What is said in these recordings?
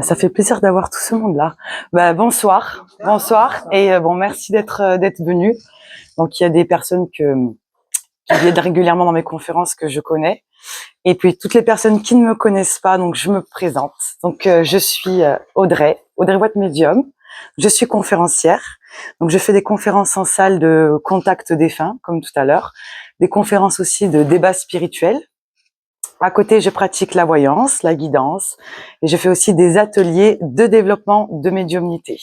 Ça fait plaisir d'avoir tout ce monde-là. Bonsoir, bonsoir, et bon, merci d'être venu. Donc, il y a des personnes qui viennent régulièrement dans mes conférences que je connais, et puis toutes les personnes qui ne me connaissent pas. Donc, je me présente. Donc, je suis Audrey Watt Médium. Je suis conférencière. Donc, je fais des conférences en salle de contact défunt, comme tout à l'heure, des conférences aussi de débat spirituel. À côté, je pratique la voyance, la guidance, et je fais aussi des ateliers de développement de médiumnité.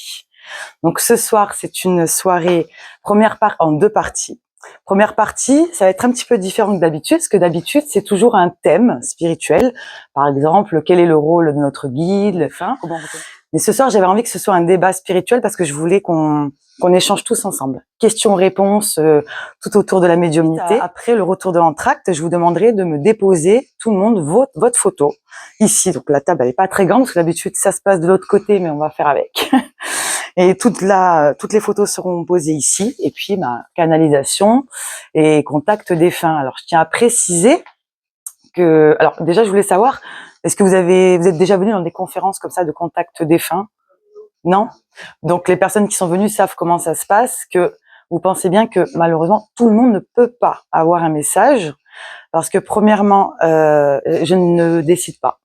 Donc ce soir, c'est une soirée en 2 parties. Première partie, ça va être un petit peu différent que d'habitude, parce que d'habitude, c'est toujours un thème spirituel. Par exemple, quel est le rôle de notre guide, Mais ce soir, j'avais envie que ce soit un débat spirituel parce que je voulais qu'on échange tous ensemble. Questions-réponses tout autour de la médiumnité. Après le retour de l'entracte, je vous demanderai de me déposer, tout le monde, votre photo ici. Donc la table, elle est pas très grande parce que d'habitude, ça se passe de l'autre côté, mais on va faire avec. Et toutes les photos seront posées ici. Et puis, canalisation et contact défunt. Alors, je tiens à préciser que, alors déjà, je voulais savoir, est-ce que vous êtes déjà venu dans des conférences comme ça de contact défunt? Non? Donc, les personnes qui sont venues savent comment ça se passe, que vous pensez bien que malheureusement, tout le monde ne peut pas avoir un message parce que premièrement, je ne décide pas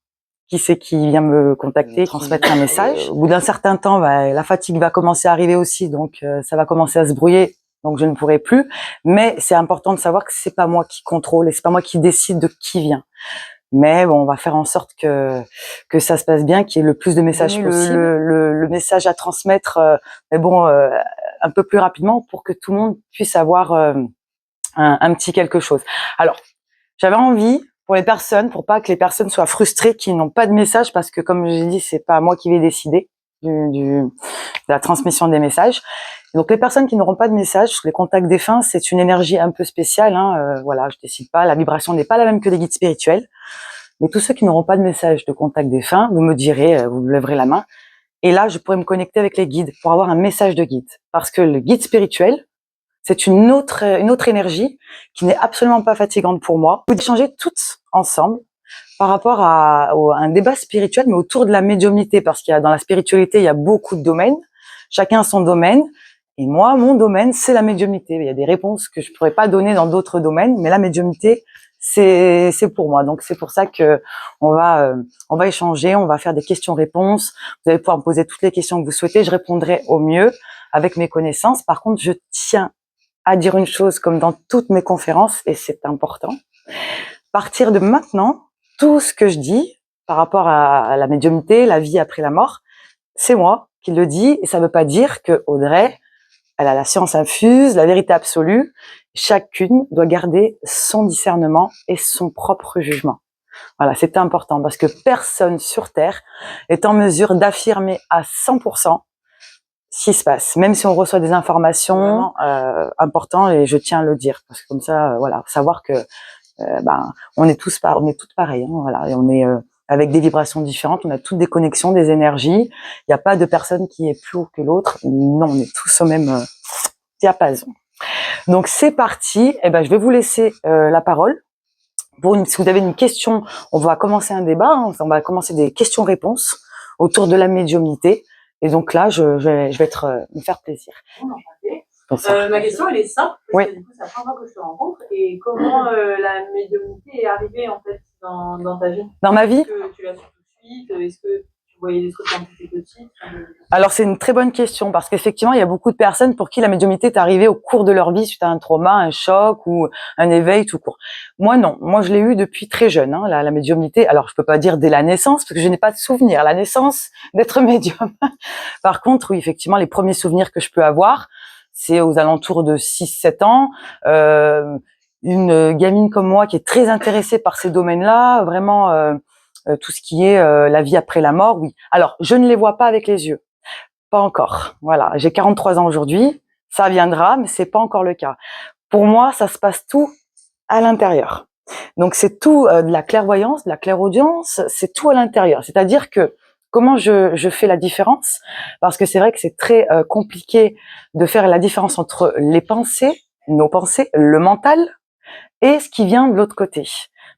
qui c'est qui vient me contacter, transmettre un message. Au bout d'un certain temps, la fatigue va commencer à arriver aussi, donc ça va commencer à se brouiller, donc je ne pourrai plus. Mais c'est important de savoir que c'est pas moi qui contrôle et c'est pas moi qui décide de qui vient. Mais bon, on va faire en sorte que ça se passe bien, qu'il y ait le plus de messages possible. Le message à transmettre, un peu plus rapidement pour que tout le monde puisse avoir un petit quelque chose. Alors, j'avais envie pour pas que les personnes soient frustrées qui n'ont pas de message, parce que comme j'ai dit, c'est pas moi qui vais décider de la transmission des messages. Donc les personnes qui n'auront pas de message, les contacts défunts, c'est une énergie un peu spéciale. Je décide pas, la vibration n'est pas la même que les guides spirituels. Mais tous ceux qui n'auront pas de message de contact défunt, vous me direz, vous me lèverez la main. Et là, je pourrais me connecter avec les guides pour avoir un message de guide. Parce que le guide spirituel, c'est une autre énergie qui n'est absolument pas fatigante pour moi. Vous échangez toutes ensemble par rapport à un débat spirituel, mais autour de la médiumnité, parce qu'il y a dans la spiritualité, il y a beaucoup de domaines. Chacun a son domaine. Et moi, mon domaine, c'est la médiumnité. Il y a des réponses que je pourrais pas donner dans d'autres domaines, mais la médiumnité, c'est pour moi. Donc c'est pour ça que on va échanger, on va faire des questions-réponses. Vous allez pouvoir me poser toutes les questions que vous souhaitez. Je répondrai au mieux avec mes connaissances. Par contre, je tiens à dire une chose comme dans toutes mes conférences, et c'est important. À partir de maintenant, tout ce que je dis par rapport à la médiumnité, la vie après la mort, c'est moi qui le dis, et ça veut pas dire que Audrey, elle a la science infuse, la vérité absolue. Chacune doit garder son discernement et son propre jugement. Voilà, c'est important parce que personne sur Terre est en mesure d'affirmer à 100% ce qui se passe, même si on reçoit des informations importantes, et je tiens à le dire parce que comme ça, savoir que on est toutes pareilles, et on est avec des vibrations différentes, on a toutes des connexions, des énergies. Il n'y a pas de personne qui est plus haut que l'autre. Non, on est tous au même diapason. Donc c'est parti. Je vais vous laisser la parole. Si vous avez une question, on va commencer un débat. On va commencer des questions-réponses autour de la médiumnité. Et donc là, je vais me faire plaisir. Ma question, elle est simple, parce oui. que du coup, c'est la première fois que je te rencontre. Et comment la médiumnité est arrivée, en fait, dans ta vie? Dans ma vie? Est-ce que tu l'as su tout de suite? Est-ce que tu voyais des trucs quand tu étais petite? Alors, c'est une très bonne question, parce qu'effectivement, il y a beaucoup de personnes pour qui la médiumnité est arrivée au cours de leur vie suite à un trauma, un choc ou un éveil tout court. Moi, non. Moi, je l'ai eu depuis très jeune, la médiumnité. Alors, je peux pas dire dès la naissance, parce que je n'ai pas de souvenir à la naissance d'être médium. Par contre, oui, effectivement, les premiers souvenirs que je peux avoir, c'est aux alentours de 6-7 ans. Une gamine comme moi qui est très intéressée par ces domaines-là, vraiment tout ce qui est la vie après la mort, oui. Alors, je ne les vois pas avec les yeux. Pas encore. Voilà, j'ai 43 ans aujourd'hui, ça viendra, mais c'est pas encore le cas. Pour moi, ça se passe tout à l'intérieur. Donc c'est tout de la clairvoyance, de la clairaudience, c'est tout à l'intérieur. C'est-à-dire que comment je fais la différence? Parce que c'est vrai que c'est très compliqué de faire la différence entre les pensées, nos pensées, le mental, et ce qui vient de l'autre côté.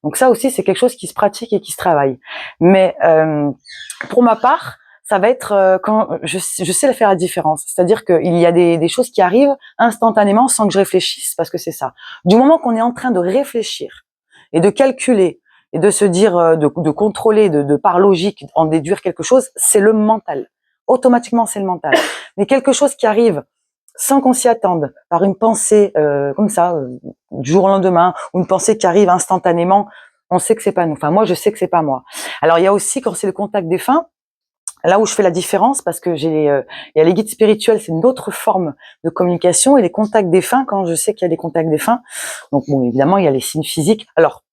Donc ça aussi, c'est quelque chose qui se pratique et qui se travaille. Mais pour ma part, ça va être quand je sais faire la différence. C'est-à-dire qu'il y a des choses qui arrivent instantanément sans que je réfléchisse, parce que c'est ça. Du moment qu'on est en train de réfléchir et de calculer et de se dire, de contrôler, de par logique en déduire quelque chose, c'est le mental. Automatiquement, c'est le mental. Mais quelque chose qui arrive sans qu'on s'y attende, par une pensée comme ça, du jour au lendemain, ou une pensée qui arrive instantanément, on sait que c'est pas nous. Enfin, moi, je sais que c'est pas moi. Alors, il y a aussi quand c'est le contact défunt, là où je fais la différence, parce que il y a les guides spirituels, c'est une autre forme de communication, et les contacts défunts, quand je sais qu'il y a des contacts défunts, donc bon, évidemment, il y a les signes physiques. Alors,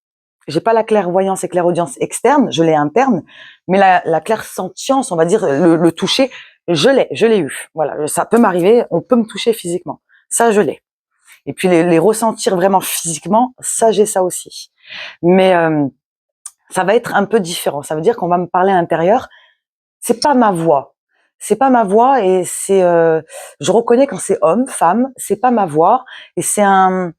j'ai pas la clairvoyance et clairaudience externe, je l'ai interne, mais la clairsentience, on va dire, le toucher, je l'ai eu. Voilà, ça peut m'arriver, on peut me toucher physiquement. Ça, je l'ai. Et puis les ressentir vraiment physiquement, ça, j'ai ça aussi. Mais ça va être un peu différent. Ça veut dire qu'on va me parler à l'intérieur. C'est pas ma voix. C'est pas ma voix, et je reconnais quand c'est homme, femme, c'est pas ma voix, et c'est un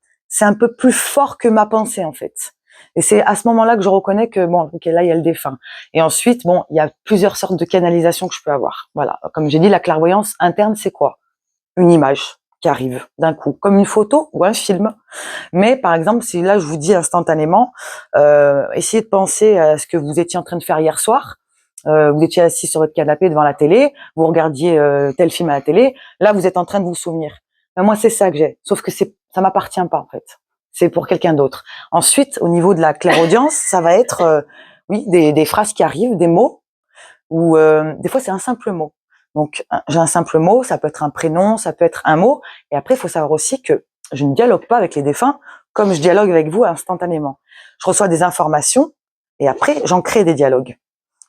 peu plus fort que ma pensée, en fait. Et c'est à ce moment-là que je reconnais que bon, ok, là il y a le défunt. Et ensuite, bon, il y a plusieurs sortes de canalisations que je peux avoir. Voilà, comme j'ai dit, la clairvoyance interne, c'est quoi? Une image qui arrive d'un coup, comme une photo ou un film. Mais par exemple, si là je vous dis instantanément, essayez de penser à ce que vous étiez en train de faire hier soir. Vous étiez assis sur votre canapé devant la télé, vous regardiez tel film à la télé. Là, vous êtes en train de vous souvenir. Ben, moi, c'est ça que j'ai. Sauf que ça m'appartient pas, en fait. C'est pour quelqu'un d'autre. Ensuite, au niveau de la clairaudience, ça va être, oui, des phrases qui arrivent, des mots, ou des fois c'est un simple mot. Donc j'ai un simple mot, ça peut être un prénom, ça peut être un mot. Et après, il faut savoir aussi que je ne dialogue pas avec les défunts comme je dialogue avec vous instantanément. Je reçois des informations et après j'en crée des dialogues.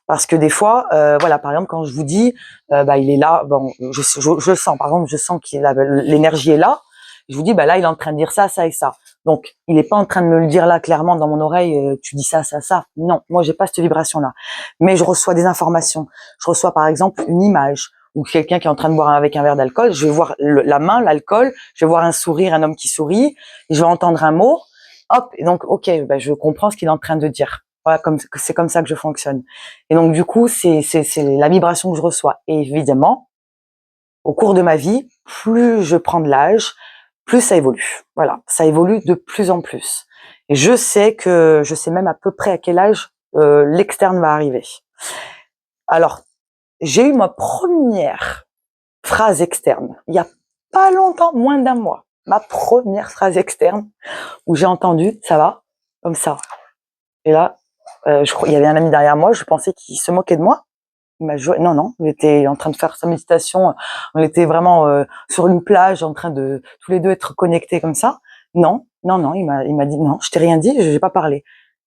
Parce que des fois, voilà, par exemple, quand je vous dis, bah il est là, bon, je le sens. Par exemple, je sens que l'énergie est là. Je vous dis, bah là, il est en train de dire ça, ça et ça. Donc, il n'est pas en train de me le dire là clairement dans mon oreille. Tu dis ça, ça, ça. Non, moi, j'ai pas cette vibration-là. Mais je reçois des informations. Je reçois, par exemple, une image ou quelqu'un qui est en train de boire avec un verre d'alcool. Je vais voir la main, l'alcool. Je vais voir un sourire, un homme qui sourit. Et je vais entendre un mot. Hop. Et donc, ok, bah, je comprends ce qu'il est en train de dire. Voilà, c'est comme ça que je fonctionne. Et donc, du coup, c'est la vibration que je reçois. Et évidemment, au cours de ma vie, plus je prends de l'âge, plus ça évolue. Voilà, ça évolue de plus en plus. Et je sais même à peu près à quel âge l'externe va arriver. Alors, j'ai eu ma première phrase externe il y a pas longtemps, moins d'un mois. Ma première phrase externe où j'ai entendu, ça va, comme ça. Et là, je crois, il y avait un ami derrière moi, je pensais qu'il se moquait de moi. Il m'a joué. Non, non, il était en train de faire sa méditation. On était vraiment sur une plage, en train de tous les deux être connectés comme ça. Non, non, non. Il m'a dit non, je t'ai rien dit, je n'ai pas parlé.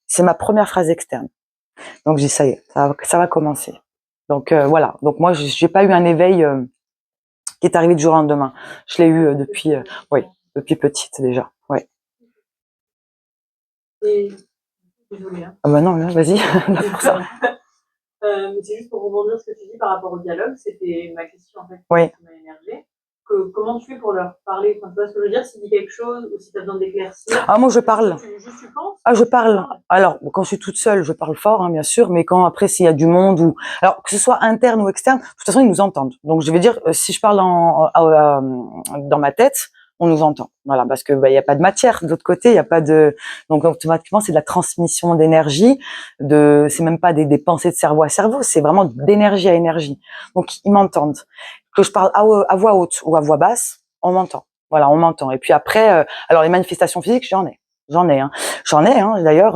C'est ma première phrase externe. Donc j'ai dit ça y est, ça va commencer. Donc voilà. Donc moi, j'ai pas eu un éveil qui est arrivé du jour au lendemain. Je l'ai eu depuis, oui, depuis petite déjà. Ouais. Et désolée. Hein. Ah bah non, vas-y. Pour ça. C'est juste pour rebondir ce que tu dis par rapport au dialogue, c'était ma question en fait Oui. qui m'a énervée. Comment tu fais pour leur parler, enfin, tu vois ce que je veux dire, s'ils disent quelque chose ou si tu as besoin d'éclaircir? Ah, moi je parle. Tu penses? Ah, je parle. Alors, quand je suis toute seule, je parle fort, hein, bien sûr, mais quand après, s'il y a du monde ou, alors, que ce soit interne ou externe, de toute façon, ils nous entendent. Donc, je vais dire, si je parle dans ma tête, on nous entend. Voilà, parce que, il y a pas de matière. De l'autre côté, il y a pas de, donc, automatiquement, c'est de la transmission d'énergie, c'est même pas des pensées de cerveau à cerveau, c'est vraiment d'énergie à énergie. Donc, ils m'entendent. Que je parle à voix haute ou à voix basse, on m'entend. Voilà, on m'entend. Et puis après, alors, les manifestations physiques, j'en ai. J'en ai, hein. D'ailleurs,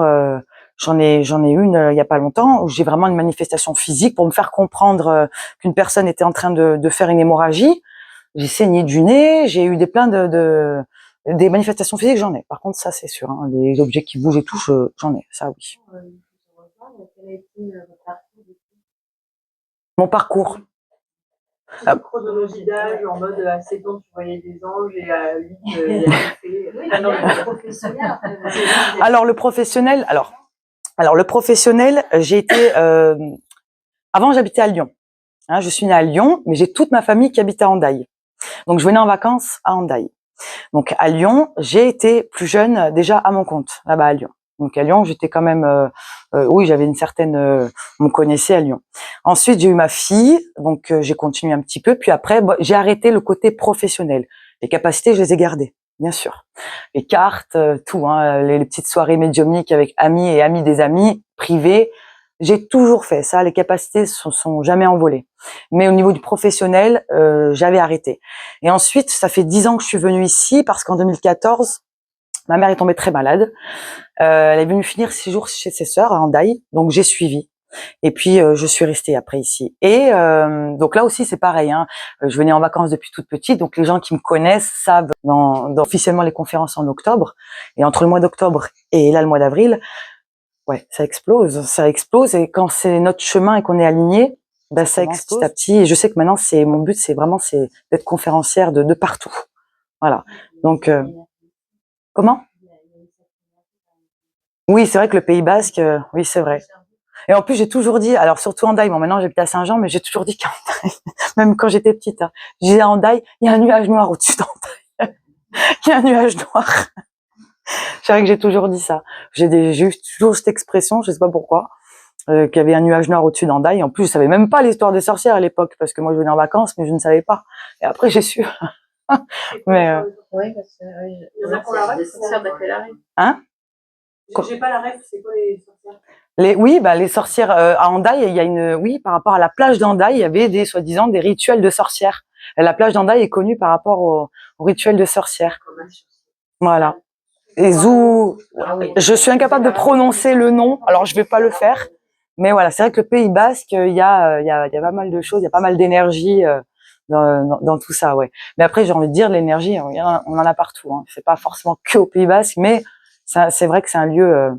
j'en ai une il y a pas longtemps où j'ai vraiment une manifestation physique pour me faire comprendre qu'une personne était en train de faire une hémorragie. J'ai saigné du nez, j'ai eu des manifestations physiques, j'en ai. Par contre, ça c'est sûr, hein, les objets qui bougent et tout, j'en ai, ça oui. Mon parcours. Une chronologie d'âge en mode à 7 ans tu voyais des anges et à 8 il y a Alors le professionnel, j'ai été avant j'habitais à Lyon. Hein, je suis née à Lyon, mais j'ai toute ma famille qui habite à Hendaye. Donc je venais en vacances à Hendaye. Donc à Lyon, j'ai été plus jeune déjà à mon compte là-bas à Lyon. Donc à Lyon, j'étais quand même, oui, j'avais une certaine, on me connaissait à Lyon. Ensuite, j'ai eu ma fille, donc j'ai continué un petit peu. Puis après, j'ai arrêté le côté professionnel. Les capacités, je les ai gardées, bien sûr. Les cartes, tout, hein, les petites soirées médiumniques avec amis et amis des amis, privées. J'ai toujours fait ça. Les capacités sont jamais envolées. Mais au niveau du professionnel, j'avais arrêté. Et ensuite, ça fait 10 ans que je suis venue ici parce qu'en 2014, ma mère est tombée très malade. Elle est venue finir 6 jours chez ses sœurs à Hendaye, donc j'ai suivi. Et puis je suis restée après ici. Et donc là aussi c'est pareil. Hein. Je venais en vacances depuis toute petite, donc les gens qui me connaissent savent dans officiellement les conférences en octobre. Et entre le mois d'octobre et là le mois d'avril, ouais, ça explose, ça explose. Et quand c'est notre chemin et qu'on est aligné, ben ça explose petit à petit. Et je sais que maintenant c'est mon but, c'est vraiment c'est d'être conférencière de partout. Voilà. Donc comment? Oui, c'est vrai que le Pays Basque, oui, c'est vrai. Et en plus, j'ai toujours dit, alors surtout Hendaye, bon maintenant j'habite à Saint-Jean, mais j'ai toujours dit qu'à Hendaye, même quand j'étais petite, hein, je disais à Hendaye, il y a un nuage noir au-dessus d'Hendaye. Il y a un nuage noir. C'est vrai que j'ai toujours dit ça. J'ai eu toujours cette expression, je sais pas pourquoi, qu'il y avait un nuage noir au-dessus d'Hendaye. En plus, je savais même pas l'histoire des sorcières à l'époque, parce que moi je venais en vacances, mais je ne savais pas. Et après, j'ai su. Mais, oui, parce que, il y en a qui ont la ref, sorcières d'Aquelarre. Hein? J'ai pas la ref, c'est quoi les sorcières? Oui, bah, les sorcières, à Hendaye, il y a oui, par rapport à la plage d'Hendaye, il y avait soi-disant, des rituels de sorcières. Et la plage d'Hendaye est connue par rapport aux rituels de sorcières. Voilà. Et je suis incapable de prononcer le nom, alors je vais pas le faire. Mais voilà, c'est vrai que le Pays Basque, il y a pas mal de choses, il y a pas mal d'énergie, dans tout ça, ouais. Mais après, j'ai envie de dire, l'énergie, on en a partout, hein. C'est pas forcément que au Pays Basque, mais c'est vrai que c'est un lieu,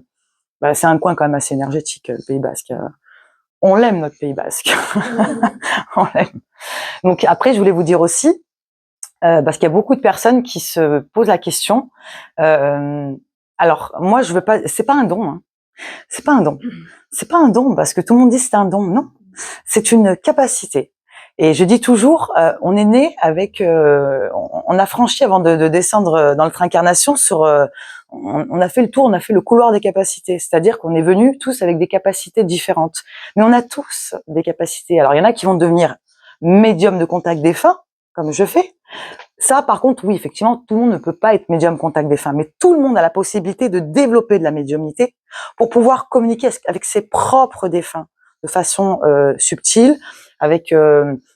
c'est un coin quand même assez énergétique, le Pays Basque. On l'aime, notre Pays Basque. On l'aime. Donc après, je voulais vous dire aussi, parce qu'il y a beaucoup de personnes qui se posent la question. Alors moi, je veux pas. C'est pas un don. Hein. C'est pas un don. C'est pas un don parce que tout le monde dit c'est un don. Non, c'est une capacité. Et je dis toujours, on est né avec, on a franchi avant de descendre dans notre incarnation sur, on a fait le tour, on a fait le couloir des capacités. C'est-à-dire qu'on est venus tous avec des capacités différentes. Mais on a tous des capacités. Alors il y en a qui vont devenir médium de contact défunt, comme je fais. Ça, par contre, oui, effectivement, tout le monde ne peut pas être médium contact défunt, mais tout le monde a la possibilité de développer de la médiumnité pour pouvoir communiquer avec ses propres défunts de façon subtile, avec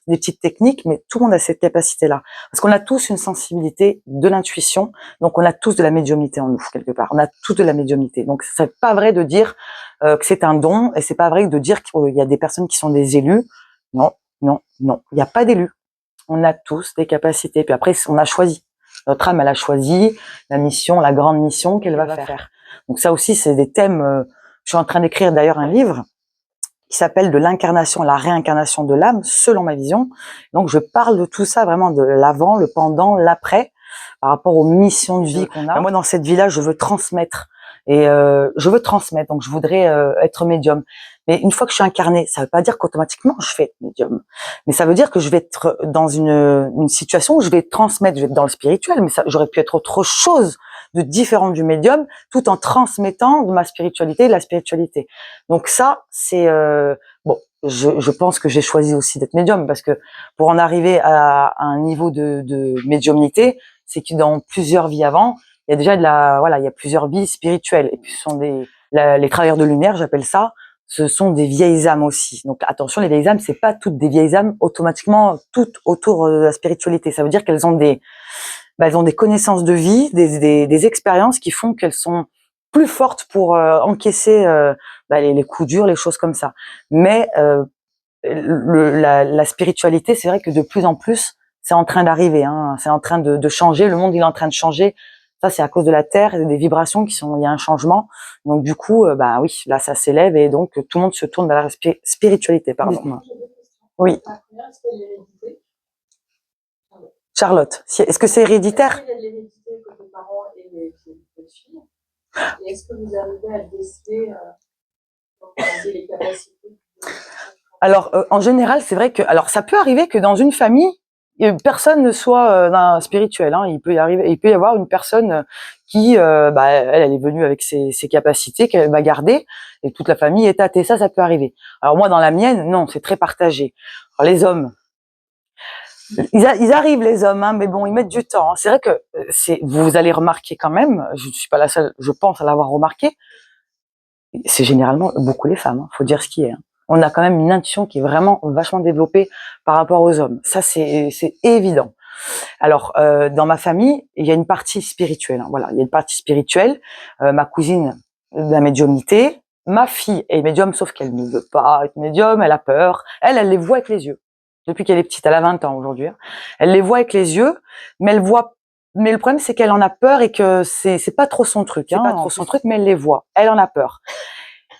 des petites techniques, mais tout le monde a cette capacité-là. Parce qu'on a tous une sensibilité de l'intuition, donc on a tous de la médiumnité en nous, quelque part. On a tous de la médiumnité. Donc, c'est pas vrai de dire que c'est un don, et c'est pas vrai de dire qu'il y a des personnes qui sont des élus. Non, non, non. Il n'y a pas d'élus. On a tous des capacités. Puis après, on a choisi. Notre âme, elle a choisi la mission, la grande mission qu'elle va faire. Donc ça aussi, c'est des thèmes. Je suis en train d'écrire d'ailleurs un livre qui s'appelle de l'incarnation, la réincarnation de l'âme, selon ma vision. Donc je parle de tout ça, vraiment de l'avant, le pendant, l'après, par rapport aux missions de vie qu'on a. Moi, dans cette vie-là, je veux transmettre. Et je veux transmettre, donc je voudrais être médium. Mais une fois que je suis incarnée, ça veut pas dire qu'automatiquement je fais être médium. Mais ça veut dire que je vais être dans une situation où je vais transmettre, je vais être dans le spirituel, mais j'aurais pu être autre chose de différent du médium, tout en transmettant de ma spiritualité et de la spiritualité. Donc ça, c'est bon. Je pense que j'ai choisi aussi d'être médium parce que pour en arriver à un niveau de médiumnité, c'est que dans plusieurs vies avant, il y a déjà il y a plusieurs vies spirituelles. Et puis ce sont les travailleurs de lumière, j'appelle ça. Ce sont des vieilles âmes aussi. Donc attention, les vieilles âmes, c'est pas toutes des vieilles âmes automatiquement toutes autour de la spiritualité. Ça veut dire qu'elles ont elles ont des connaissances de vie, des expériences qui font qu'elles sont plus fortes pour encaisser les coups durs, les choses comme ça. Mais la spiritualité, c'est vrai que de plus en plus, c'est en train d'arriver. Hein, c'est en train de changer. Le monde, il est en train de changer. Ça, c'est à cause de la Terre et des vibrations il y a un changement. Donc, du coup, oui, là, ça s'élève et donc, tout le monde se tourne vers la spiritualité, pardon. Dites-moi. Oui. Charlotte, est-ce que c'est héréditaire? Est-ce qu'il y a de l'hérédité côté parents et les filles? Et est-ce que vous arrivez à déceler les capacités? Alors, en général, c'est vrai que, alors, ça peut arriver que dans une famille, personne ne soit spirituel. Hein. Il peut y avoir une personne qui, elle est venue avec ses capacités qu'elle va garder, et toute la famille est athée. Ça peut arriver. Alors moi, dans la mienne, non, c'est très partagé. Alors, les hommes, ils arrivent les hommes, hein, mais bon, ils mettent du temps. Hein. C'est vrai que vous allez remarquer quand même. Je ne suis pas la seule, je pense à l'avoir remarqué. C'est généralement beaucoup les femmes. Faut dire ce qui est. Hein. On a quand même une intuition qui est vraiment vachement développée par rapport aux hommes. Ça, c'est évident. Alors, dans ma famille, il y a une partie spirituelle. Hein, voilà, il y a une partie spirituelle. Ma cousine de la médiumnité. Ma fille est médium, sauf qu'elle ne veut pas être médium. Elle a peur. Elle les voit avec les yeux. Depuis qu'elle est petite, elle a 20 ans aujourd'hui. Hein. Elle les voit avec les yeux, mais elle voit. Mais le problème, c'est qu'elle en a peur et que c'est pas trop son truc. Hein, pas trop son truc, mais elle les voit. Elle en a peur.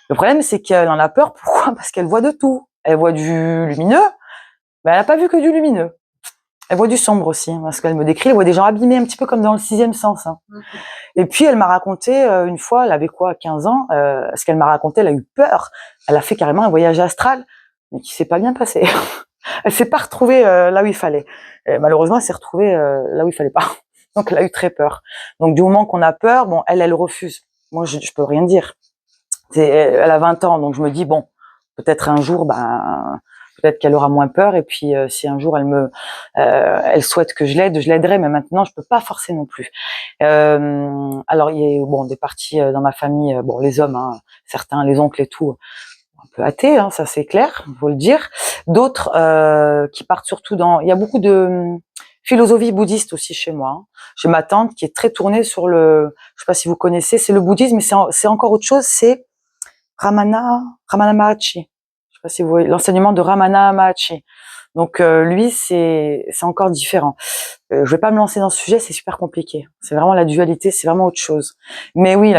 Le problème, c'est qu'elle en a peur. Pourquoi? Parce qu'elle voit de tout. Elle voit du lumineux, mais elle n'a pas vu que du lumineux. Elle voit du sombre aussi, parce qu'elle me décrit, elle voit des gens abîmés, un petit peu comme dans le sixième sens. Hein. Et puis, elle m'a raconté, une fois, elle avait 15 ans, ce qu'elle m'a raconté, elle a eu peur. Elle a fait carrément un voyage astral, mais qui s'est pas bien passé. Elle s'est pas retrouvée là où il fallait. Et malheureusement, elle s'est retrouvée là où il fallait pas. Donc, elle a eu très peur. Donc, du moment qu'on a peur, bon, elle refuse. Moi, je peux rien dire. Elle a 20 ans, donc je me dis, bon, peut-être un jour, peut-être qu'elle aura moins peur, et puis si un jour elle souhaite que je l'aiderai, mais maintenant je peux pas forcer non plus. Alors il y a des parties dans ma famille, les hommes, hein, certains, les oncles et tout, un peu athées, hein, ça c'est clair, faut le dire. D'autres qui partent surtout il y a beaucoup de philosophie bouddhiste aussi chez moi. Hein. Chez ma tante qui est très tournée sur je sais pas si vous connaissez, c'est le bouddhisme, mais c'est encore autre chose, c'est Ramana Maharshi. Je sais pas si vous voyez l'enseignement de Ramana Maharshi. Donc lui, c'est encore différent. Je vais pas me lancer dans ce sujet, c'est super compliqué. C'est vraiment la dualité, c'est vraiment autre chose. Mais oui,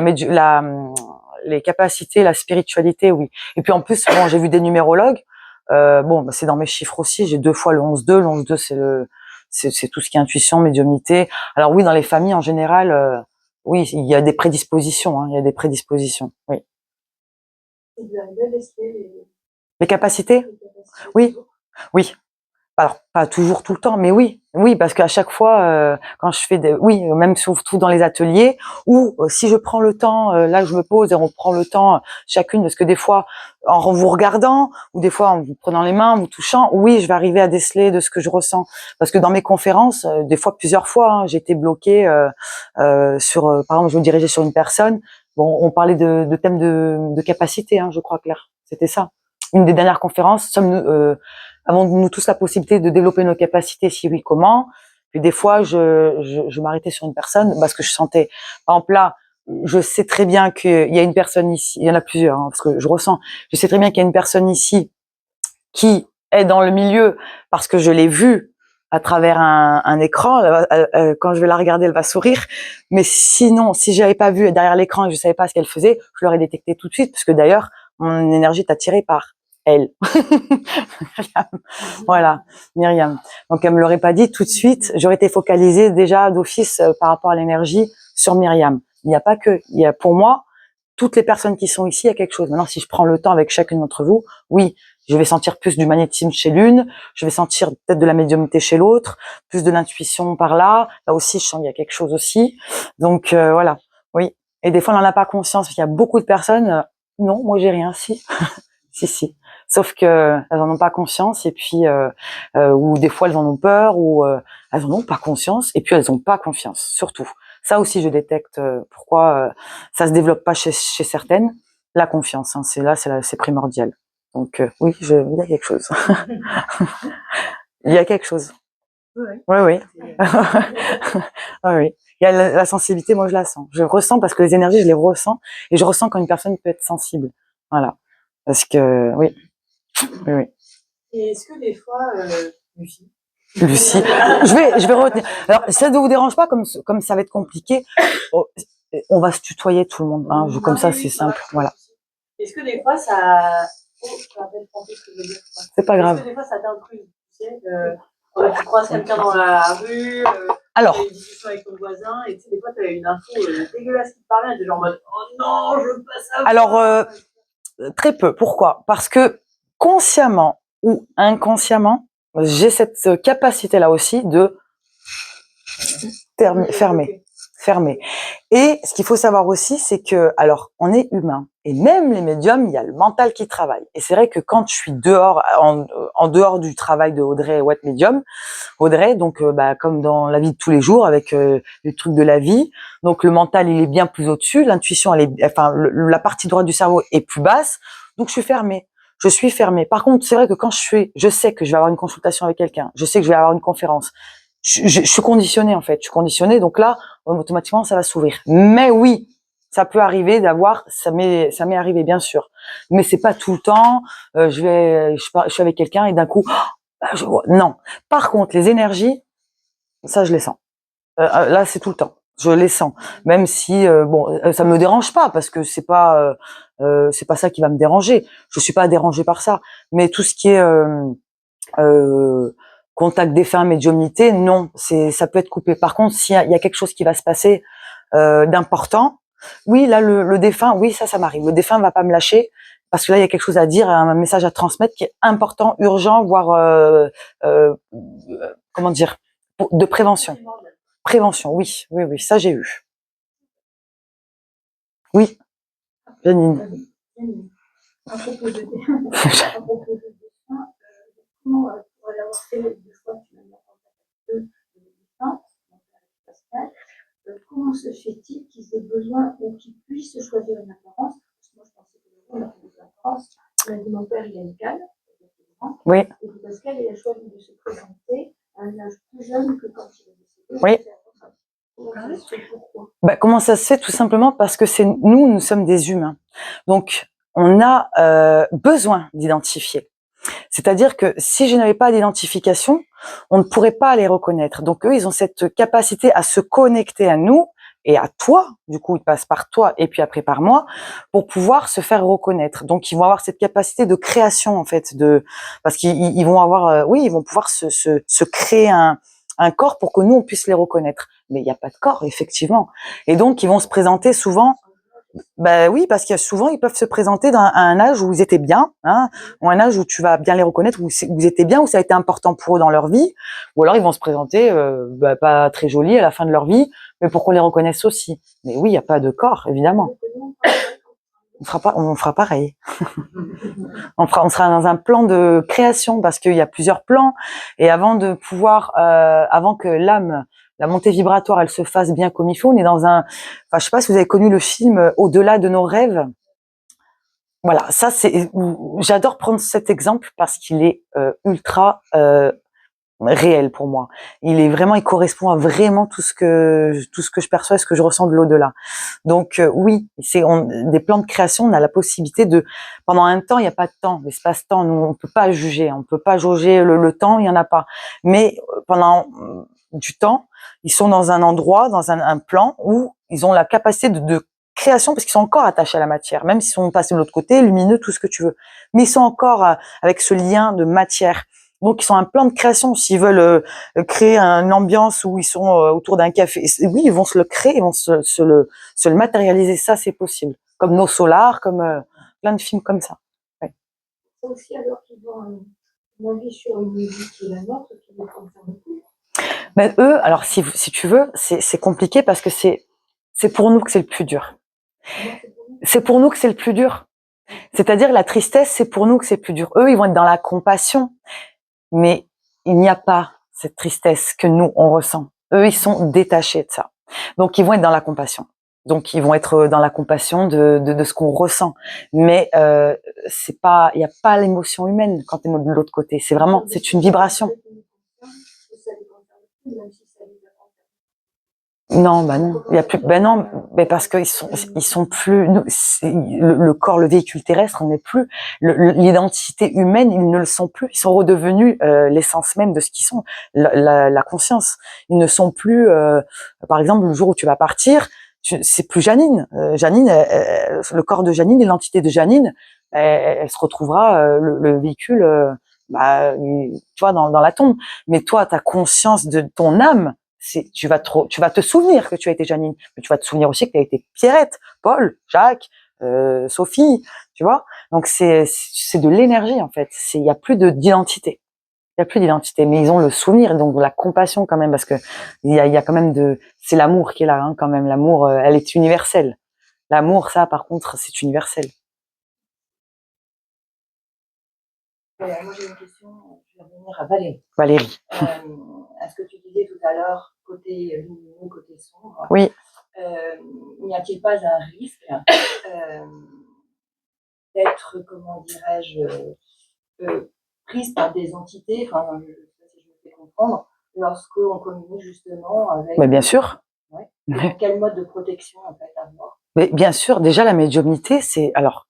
les capacités, la spiritualité, oui. Et puis en plus, j'ai vu des numérologues. C'est dans mes chiffres aussi. J'ai 2 fois le 11-2. Le 11-2, c'est tout ce qui est intuition, médiumnité. Alors oui, dans les familles en général, oui, il y a des prédispositions. Hein, il y a des prédispositions. Oui. Vous arrivez à déceler Les capacités? Oui, oui. Alors pas toujours tout le temps, mais oui, parce qu'à chaque fois, quand je fais même surtout dans les ateliers, ou si je prends le temps, là je me pose et on prend le temps chacune, parce que des fois, en vous regardant, ou des fois en vous prenant les mains, en vous touchant, oui, je vais arriver à déceler de ce que je ressens, parce que dans mes conférences, des fois plusieurs fois, hein, j'ai été bloquée sur, par exemple, je me dirigeais sur une personne. Bon, on parlait de thèmes de capacité, hein, je crois, Claire, c'était ça. Une des dernières conférences, avons nous tous la possibilité de développer nos capacités, si oui, comment? Puis des fois, je m'arrêtais sur une personne parce que je sentais, par exemple là, je sais très bien qu'il y a une personne ici, il y en a plusieurs, hein, parce que je sais très bien qu'il y a une personne ici qui est dans le milieu parce que je l'ai vue à travers un écran. Quand je vais la regarder, elle va sourire. Mais sinon, si j'avais pas vu derrière l'écran et je savais pas ce qu'elle faisait, je l'aurais détecté tout de suite, parce que d'ailleurs, mon énergie est attirée par elle. Voilà, Myriam. Donc elle me l'aurait pas dit tout de suite, j'aurais été focalisée déjà d'office par rapport à l'énergie sur Myriam. Il n'y a pas que, pour moi, toutes les personnes qui sont ici, il y a quelque chose. Maintenant, si je prends le temps avec chacune d'entre vous, oui, je vais sentir plus du magnétisme chez l'une, je vais sentir peut-être de la médiumnité chez l'autre, plus de l'intuition par là. Là aussi, je sens qu'il y a quelque chose aussi. Donc voilà, oui. Et des fois, on n'en a pas conscience. Il y a beaucoup de personnes, non, moi j'ai rien, si. Si. Sauf que elles en ont pas conscience, et puis ou des fois elles en ont peur, ou elles en ont pas conscience, et puis elles ont pas confiance, surtout. Ça aussi, je détecte pourquoi ça se développe pas chez certaines. La confiance, hein, c'est primordial. Donc oui, il y a quelque chose. Il y a quelque chose. Oui. Oui. Oui. Il y a la sensibilité, moi je la sens. Je ressens parce que les énergies, je les ressens, et je ressens quand une personne peut être sensible. Voilà. Parce que oui. Et est-ce que des fois, Lucie, je vais retenir. Alors, ça ne vous dérange pas, comme ça va être compliqué. On va se tutoyer tout le monde, hein, comme ça, c'est simple. Voilà. Est-ce que des fois ça. Oh, je me rappelle pas ce que je veux dire. C'est pas grave. Est-ce que des fois ça t'intrigue, tu sais, tu croises quelqu'un dans la rue, alors, tu as une discussion avec ton voisin, et tu sais, des fois tu as une info dégueulasse qui te parvient, et tu es genre en mode oh non, je veux pas savoir. Alors, très peu. Pourquoi? Parce que consciemment ou inconsciemment, J'ai cette capacité-là aussi de fermer. Et ce qu'il faut savoir aussi, c'est que, alors, on est humain. Et même les médiums, il y a le mental qui travaille. Et c'est vrai que quand je suis dehors, en dehors du travail de Audrey Watt Medium, Audrey, donc, comme dans la vie de tous les jours, avec les trucs de la vie, donc le mental, il est bien plus au-dessus, l'intuition, la partie droite du cerveau est plus basse, donc je suis fermée. Je suis fermée. Par contre, c'est vrai que quand je sais que je vais avoir une consultation avec quelqu'un, je sais que je vais avoir une conférence, je suis conditionnée en fait, je suis conditionnée, donc là automatiquement ça va s'ouvrir. Mais oui, ça peut arriver d'avoir, ça m'est arrivé bien sûr, mais c'est pas tout le temps. Je suis avec quelqu'un et d'un coup, je vois. Non. Par contre, les énergies, ça je les sens. Là c'est tout le temps, je les sens. Même si ça me dérange pas parce que c'est pas ça qui va me déranger. Je suis pas dérangée par ça, mais tout ce qui est euh, contact défunt, médiumnité, non, ça peut être coupé. Par contre, s'il y a quelque chose qui va se passer d'important, oui, là le défunt, oui, ça m'arrive. Le défunt va pas me lâcher parce que là il y a quelque chose à dire, un message à transmettre qui est important, urgent, voire comment dire, de prévention. Prévention, oui, ça j'ai eu. Oui, Janine. À propos de comment pour l'avoir fait deux fois, tu m'as mis en contact avec Pascal, comment se fait-il qu'ils aient besoin ou qu'ils puissent choisir une apparence? Parce que moi, je pensais que les gens avaient des apparences. Il m'a dit, mon père, il a une canne. Oui. Et Pascal, il a choisi de se présenter à un âge plus jeune que quand il est décédé. Oui. Comment ça se fait? Tout simplement parce que nous sommes des humains. Donc, on a besoin d'identifier. C'est-à-dire que si je n'avais pas d'identification, on ne pourrait pas les reconnaître. Donc eux, ils ont cette capacité à se connecter à nous et à toi. Du coup, ils passent par toi et puis après par moi pour pouvoir se faire reconnaître. Donc ils vont avoir cette capacité de création en fait, parce qu'ils vont avoir, ils vont pouvoir se créer un corps pour que nous on puisse les reconnaître. Mais il n'y a pas de corps effectivement. Et donc ils vont se présenter souvent. Ben oui, parce qu'il y a souvent, ils peuvent se présenter à un âge où ils étaient bien, hein, ou un âge où tu vas bien les reconnaître, où ils étaient bien, où ça a été important pour eux dans leur vie, ou alors ils vont se présenter pas très jolis à la fin de leur vie, mais pour qu'on les reconnaisse aussi. Mais oui, il n'y a pas de corps, évidemment. On fera pareil. On sera dans un plan de création parce qu'il y a plusieurs plans, et avant de pouvoir, avant que la montée vibratoire, elle se fasse bien comme il faut. On est dans je sais pas si vous avez connu le film Au-delà de nos rêves. Voilà, ça j'adore prendre cet exemple parce qu'il est ultra réel pour moi. Il correspond à vraiment tout ce que je perçois, ce que je ressens de l'au-delà. Donc oui, des plans de création, on a la possibilité pendant un temps, il n'y a pas de temps, l'espace-temps, nous on peut pas juger, on peut pas jauger le temps, il y en a pas. Mais pendant du temps, ils sont dans un endroit, dans un plan où ils ont la capacité de création parce qu'ils sont encore attachés à la matière, même s'ils sont passés de l'autre côté, lumineux, tout ce que tu veux. Mais ils sont encore avec ce lien de matière. Donc, ils sont un plan de création. S'ils veulent créer une ambiance où ils sont autour d'un café, oui, ils vont se le créer, ils vont se le matérialiser. Ça, c'est possible. Comme nos solars, comme plein de films comme ça. Ouais. C'est aussi alors qu'ils ont un avis sur une musique qui est la nôtre, qui ne concerne plus. Mais eux, alors si tu veux, c'est compliqué parce que c'est pour nous que c'est le plus dur. C'est pour nous que c'est le plus dur. C'est-à-dire la tristesse, c'est pour nous que c'est le plus dur. Eux, ils vont être dans la compassion. Mais il n'y a pas cette tristesse que nous, on ressent. Eux, ils sont détachés de ça. Donc, ils vont être dans la compassion. Donc, ils vont être dans la compassion de ce qu'on ressent. Mais il n'y a pas l'émotion humaine quand tu es de l'autre côté. C'est une vibration. Non, non, il y a plus. Non, mais parce qu'ils sont plus. Le corps, le véhicule terrestre, on n'est plus. L'identité humaine, ils ne le sont plus. Ils sont redevenus l'essence même de ce qu'ils sont, la conscience. Ils ne sont plus. Par exemple, le jour où tu vas partir, c'est plus Janine. Janine, le corps de Janine et l'entité de Janine, elle se retrouvera le véhicule. Tu vois, dans la tombe. Mais toi, ta conscience de ton âme. Tu vas te souvenir que tu as été Janine, mais tu vas te souvenir aussi que tu as été Pierrette, Paul, Jacques, Sophie, tu vois. Donc c'est de l'énergie en fait. Il y a plus d'identité. Il y a plus d'identité, mais ils ont le souvenir, donc la compassion quand même, parce que il y a quand même c'est l'amour qui est là, hein, quand même. L'amour, elle est universelle. L'amour, ça, par contre, c'est universel. Moi, j'ai une question, je vais revenir à Valérie. Valérie. À ce que tu disais tout à l'heure, côté lumineux, côté sombre. Oui. N'y a-t-il pas un risque d'être, comment dirais-je, prise par des entités, enfin, je ne sais pas si je me fais comprendre, lorsqu'on communique justement avec... Mais bien sûr. Ouais. Et quel mode de protection, en fait, avoir? Mais bien sûr, déjà, la médiumnité, c'est... Alors,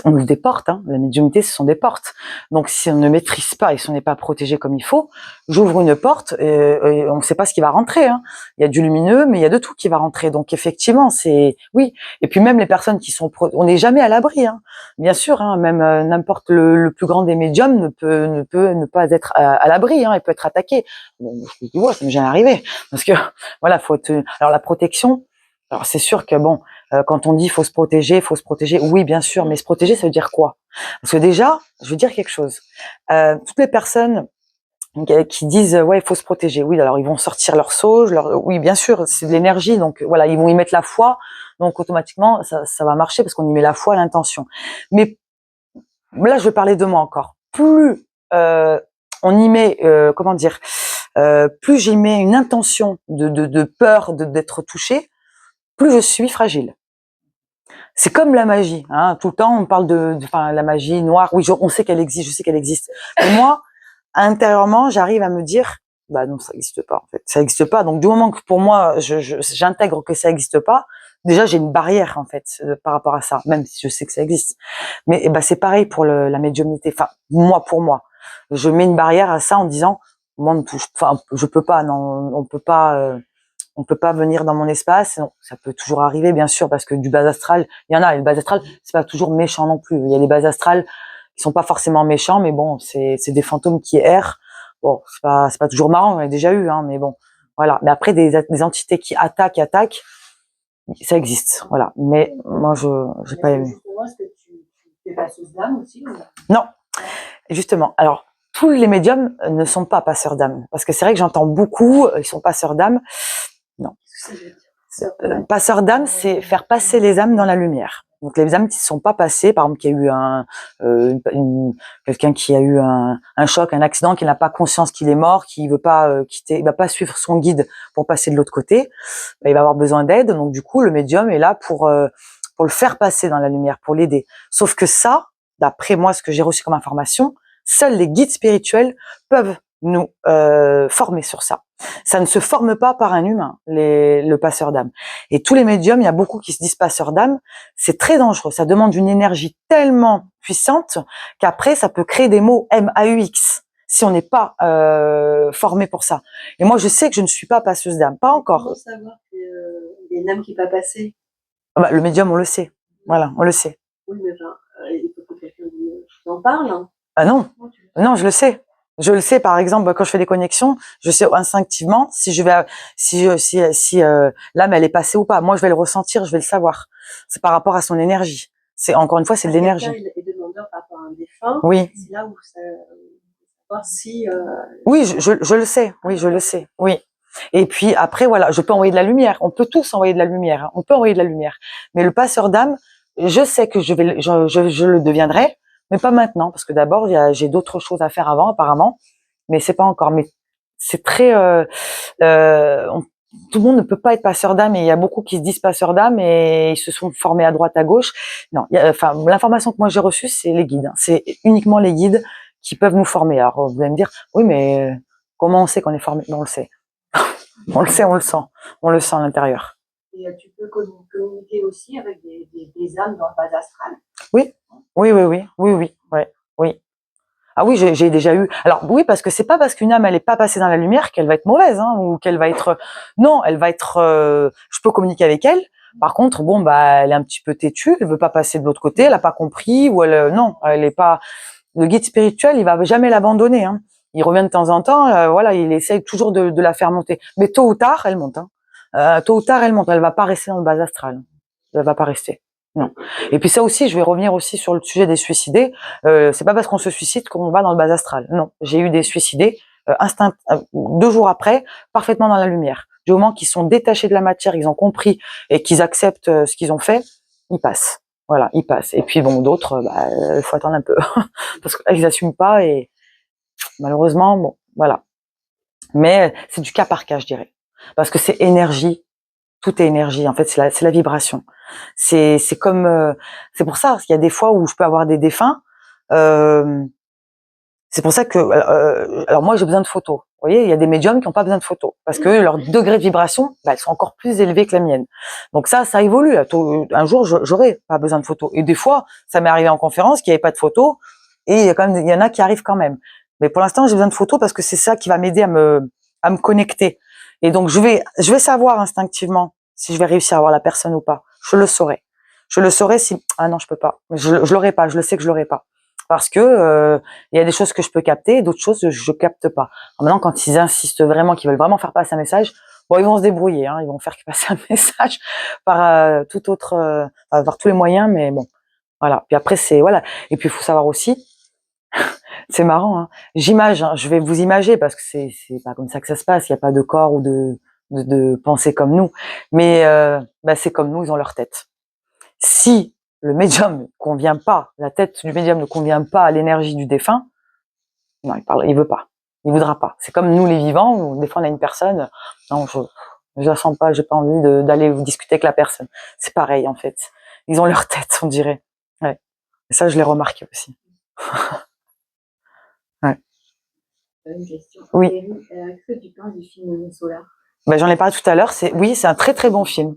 on ouvre des portes, hein. La médiumnité, ce sont des portes. Donc, si on ne maîtrise pas et si on n'est pas protégé comme il faut, j'ouvre une porte et on ne sait pas ce qui va rentrer, hein. Il y a du lumineux, mais il y a de tout qui va rentrer. Donc, effectivement, c'est oui. Et puis même les personnes qui sont, on n'est jamais à l'abri, hein. Bien sûr, hein, même n'importe le plus grand des médiums ne peut ne pas être à l'abri, hein. Il peut être attaqué. Bon, tu vois, ça m'est jamais arrivé parce que voilà, alors la protection. Alors c'est sûr que bon, quand on dit faut se protéger, oui bien sûr, mais se protéger ça veut dire quoi? Parce que déjà, je veux dire quelque chose. Toutes les personnes qui disent ouais il faut se protéger, oui alors ils vont sortir leur sauge, oui bien sûr c'est de l'énergie donc voilà ils vont y mettre la foi, donc automatiquement ça va marcher parce qu'on y met la foi, l'intention. Mais là je vais parler de moi encore. Plus on y met comment dire, plus j'y mets une intention de peur d'être touché, plus je suis fragile. C'est comme la magie, hein. Tout le temps, on parle enfin, la magie noire. Oui, on sait qu'elle existe, je sais qu'elle existe. Mais moi, intérieurement, j'arrive à me dire, bah non, ça n'existe pas, en fait. Ça n'existe pas. Donc, du moment que pour moi, j'intègre que ça n'existe pas, déjà, j'ai une barrière, en fait, par rapport à ça, même si je sais que ça existe. Mais, bah, c'est pareil pour la médiumnité. Enfin, moi, pour moi. Je mets une barrière à ça en disant, moi, on me touche, enfin, je peux pas, non, on peut pas venir dans mon espace. Non, ça peut toujours arriver, bien sûr, parce que du bas astral, il y en a. Et le bas astral, c'est pas toujours méchant non plus. Il y a des bas astrales qui sont pas forcément méchants, mais bon, c'est des fantômes qui errent. Bon, c'est pas toujours marrant, on a déjà eu, hein, mais bon, voilà. Mais après, des entités qui attaquent, ça existe, voilà. Mais moi, j'ai pas aimé. Justement, est-ce que tu fais passeuse d'âme aussi ou... Non, justement. Alors, tous les médiums ne sont pas passeurs d'âme, parce que c'est vrai que j'entends beaucoup, ils sont passeurs d'âme. Non. Passeur d'âme, c'est faire passer les âmes dans la lumière. Donc les âmes qui ne sont pas passées, par exemple, qu'il y a eu quelqu'un qui a eu un choc, un accident, qui n'a pas conscience qu'il est mort, qui veut pas quitter, il va pas suivre son guide pour passer de l'autre côté, bah, il va avoir besoin d'aide. Donc du coup, le médium est là pour le faire passer dans la lumière, pour l'aider. Sauf que ça, d'après moi, ce que j'ai reçu comme information, seuls les guides spirituels peuvent nous former sur ça. Ça ne se forme pas par un humain, le passeur d'âme. Et tous les médiums, il y a beaucoup qui se disent passeurs d'âme. C'est très dangereux. Ça demande une énergie tellement puissante qu'après, ça peut créer des mots MAUX si on n'est pas formé pour ça. Et moi, je sais que je ne suis pas passeuse d'âme, pas encore. Comment savoir qu'il y a une âme qui n'est pas passée? Ah bah, le médium, on le sait. Voilà, on le sait. Oui, mais enfin, il faut que quelqu'un en parle. Hein. Ah non, non, je le sais. Je le sais, par exemple, quand je fais des connexions, je sais instinctivement si l'âme elle est passée ou pas. Moi, je vais le ressentir, je vais le savoir. C'est par rapport à son énergie. C'est encore une fois, c'est de l'énergie. Quelqu'un est demandeur par rapport à un défunt. Oui. C'est là où ça voir si. Oui, je le sais. Oui, je le sais. Oui. Et puis après, voilà, je peux envoyer de la lumière. On peut tous envoyer de la lumière. Hein. On peut envoyer de la lumière. Mais le passeur d'âme, je sais que je le deviendrai. Mais pas maintenant, parce que d'abord, j'ai d'autres choses à faire avant, apparemment. Mais c'est pas encore. Mais c'est très... tout le monde ne peut pas être passeur d'âme, et il y a beaucoup qui se disent passeurs d'âme, et ils se sont formés à droite, à gauche. Non, enfin, l'information que moi j'ai reçue, c'est les guides. Hein. C'est uniquement les guides qui peuvent nous former. Alors, vous allez me dire, oui, mais comment on sait qu'on est formé? Non, on le sait. On le sait, on le sent. On le sent à l'intérieur. Et tu peux communiquer aussi avec des âmes dans le bas astral. Oui, oui. Ouais, oui. Ah oui, j'ai déjà eu. Alors oui, parce que c'est pas parce qu'une âme elle est pas passée dans la lumière qu'elle va être mauvaise, hein, ou qu'elle va être. Non, elle va être. Je peux communiquer avec elle. Par contre, bon bah, elle est un petit peu têtue, elle veut pas passer de l'autre côté, elle a pas compris, ou non, elle est pas. Le guide spirituel, il va jamais l'abandonner. Hein. Il revient de temps en temps, voilà, il essaye toujours de la faire monter. Mais tôt ou tard, elle monte. Hein. Tôt ou tard, elle monte. Elle va pas rester dans le bas astral. Elle va pas rester. Non. Et puis ça aussi, je vais revenir aussi sur le sujet des suicidés. C'est pas parce qu'on se suicide qu'on va dans le bas astral. Non, j'ai eu des suicidés 2 jours après, parfaitement dans la lumière. Du moment qu'ils sont détachés de la matière, ils ont compris et qu'ils acceptent ce qu'ils ont fait, ils passent. Voilà, ils passent. Et puis bon, d'autres, il faut attendre un peu parce qu'ils n'assument pas et malheureusement, bon, voilà. Mais c'est du cas par cas, je dirais, parce que c'est énergie. Tout est énergie, en fait, c'est la vibration. C'est comme, c'est pour ça qu'il y a des fois où je peux avoir des défunts. C'est pour ça que, alors moi j'ai besoin de photos. Vous voyez, il y a des médiums qui n'ont pas besoin de photos parce que leur degré de vibration, elles sont encore plus élevées que la mienne. Donc ça évolue. Un jour, j'aurai pas besoin de photos. Et des fois, ça m'est arrivé en conférence qu'il n'y avait pas de photos et il y en a qui arrivent quand même. Mais pour l'instant, j'ai besoin de photos parce que c'est ça qui va m'aider à me connecter. Et donc je vais savoir instinctivement si je vais réussir à voir la personne ou pas. Je le saurai. Je le saurai si non, je peux pas. Je l'aurai pas. Je le sais que je l'aurai pas. Parce que il y a des choses que je peux capter, et d'autres choses je capte pas. Alors maintenant, quand ils insistent vraiment, qu'ils veulent vraiment faire passer un message, bon, ils vont se débrouiller, hein, ils vont faire passer un message par tout autre, par tous les moyens, mais bon, voilà. Puis après, c'est voilà. Et puis il faut savoir aussi, c'est marrant, hein, j'image, hein, je vais vous imager parce que c'est pas comme ça que ça se passe. Il y a pas de corps ou de pensée comme nous, mais c'est comme nous, ils ont leur tête. Si le médium ne convient pas, la tête du médium ne convient pas à l'énergie du défunt, non, il veut pas, il voudra pas. C'est comme nous les vivants, où des fois on a une personne, non, je la sens pas, j'ai pas envie d'aller discuter avec la personne. C'est pareil en fait. Ils ont leur tête, on dirait. Ouais. Et ça, je l'ai remarqué aussi. Ouais. Une question. Oui. Qu'est-ce que tu penses du film Solar? J'en ai parlé tout à l'heure. C'est un très très bon film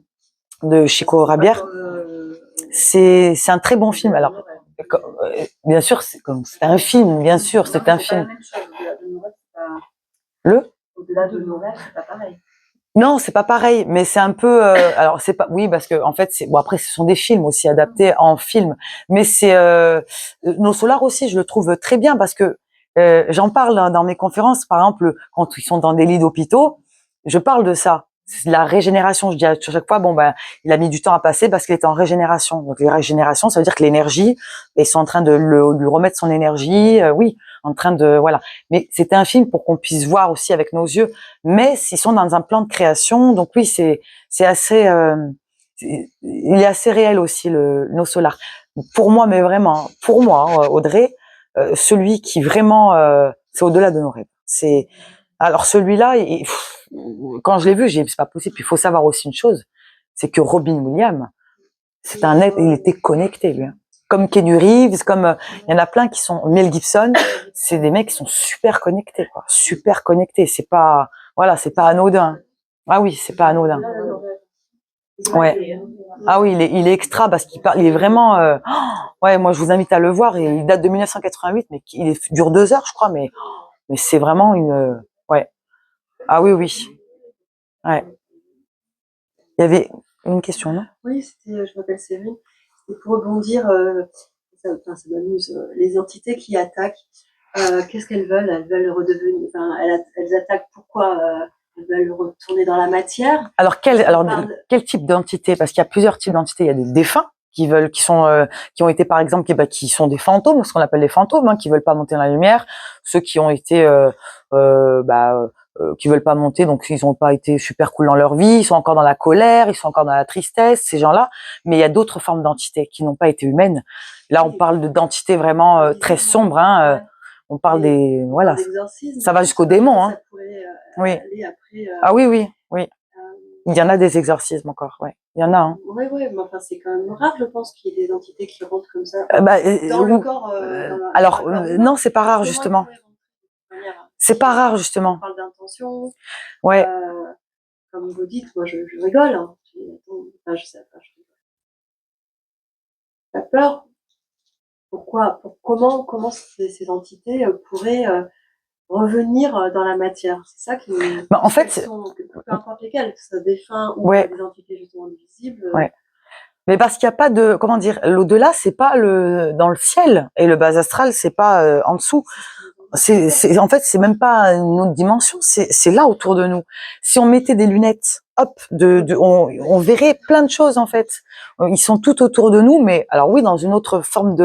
de Chico Rabier. C'est un très bon film. Alors, bien sûr, c'est un film, bien sûr, c'est un film. Au-delà de nos rêves, c'est pas pareil. Non, c'est pas pareil, mais c'est un peu. Alors, c'est pas. Oui, parce que en fait, c'est bon. Après, ce sont des films aussi adaptés en film, mais c'est Nos Solars aussi. Je le trouve très bien parce que j'en parle dans mes conférences. Par exemple, quand ils sont dans des lits d'hôpitaux, je parle de ça. C'est la régénération. Je dis à chaque fois, il a mis du temps à passer parce qu'il était en régénération. Donc, les régénérations, ça veut dire que l'énergie, ils sont en train de lui remettre son énergie. Oui, en train de voilà. Mais c'était un film pour qu'on puisse voir aussi avec nos yeux. Mais ils sont dans un plan de création, donc oui, c'est assez, il est assez réel aussi Nos Solars. Pour moi, mais vraiment, pour moi, Audrey, celui qui vraiment, c'est au-delà de nos rêves. C'est alors celui-là, quand je l'ai vu, j'ai dit c'est pas possible. Puis il faut savoir aussi une chose, c'est que Robin Williams, c'est un être, il était connecté lui. Hein. Comme Keanu Reeves, comme il y en a plein qui sont Mel Gibson, c'est des mecs qui sont super connectés, quoi, super connectés. C'est pas, voilà, c'est pas anodin. Ah oui, c'est pas anodin. Ouais. Ah oui, il est extra parce qu'il parle, il est vraiment. Ouais, moi je vous invite à le voir. Et il date de 1988, mais dure 2 heures, je crois. Mais c'est vraiment une. Ouais. Ah oui, oui. Ouais. Il y avait une question, non? Oui, je m'appelle Séverine. C'était pour rebondir, ça m'amuse, les entités qui attaquent, qu'est-ce qu'elles veulent? Elles veulent redevenir, elles attaquent pourquoi? Elles veulent retourner dans la matière. Alors quel type d'entité? Parce qu'il y a plusieurs types d'entités. Il y a des défunts qui ont été par exemple, qui sont des fantômes, ce qu'on appelle les fantômes, hein, qui veulent pas monter dans la lumière. Ceux qui ont été qui veulent pas monter, donc ils ont pas été super cool dans leur vie, ils sont encore dans la colère, ils sont encore dans la tristesse, ces gens-là. Mais il y a d'autres formes d'entités qui n'ont pas été humaines. Là, on parle d'entités vraiment très sombres. Hein, on parle voilà. Ça va jusqu'au démon. Hein. Oui. Ah oui, oui, oui. Il y en a des exorcismes encore, ouais. Il y en a. Hein. Oui, mais enfin, c'est quand même rare, je pense, qu'il y ait des entités qui rentrent comme ça. Dans le corps. Alors, non, c'est pas rare, justement. C'est pas rare, justement. On parle d'intention. Ouais. Comme vous dites, moi, je rigole. Hein. Je sais pas. J'ai peur. Comment ces entités pourraient revenir dans la matière? C'est ça qui. En fait, peu importe lesquelles, que ce soit des fins ou des entités justement invisibles. Ouais. Mais parce qu'il n'y a pas de, comment dire, l'au-delà, c'est pas dans le ciel, et le bas astral, c'est pas en dessous. En fait, c'est même pas une autre dimension, c'est là autour de nous. Si on mettait des lunettes hop, on verrait plein de choses en fait. Ils sont tout autour de nous, mais alors oui, dans une autre forme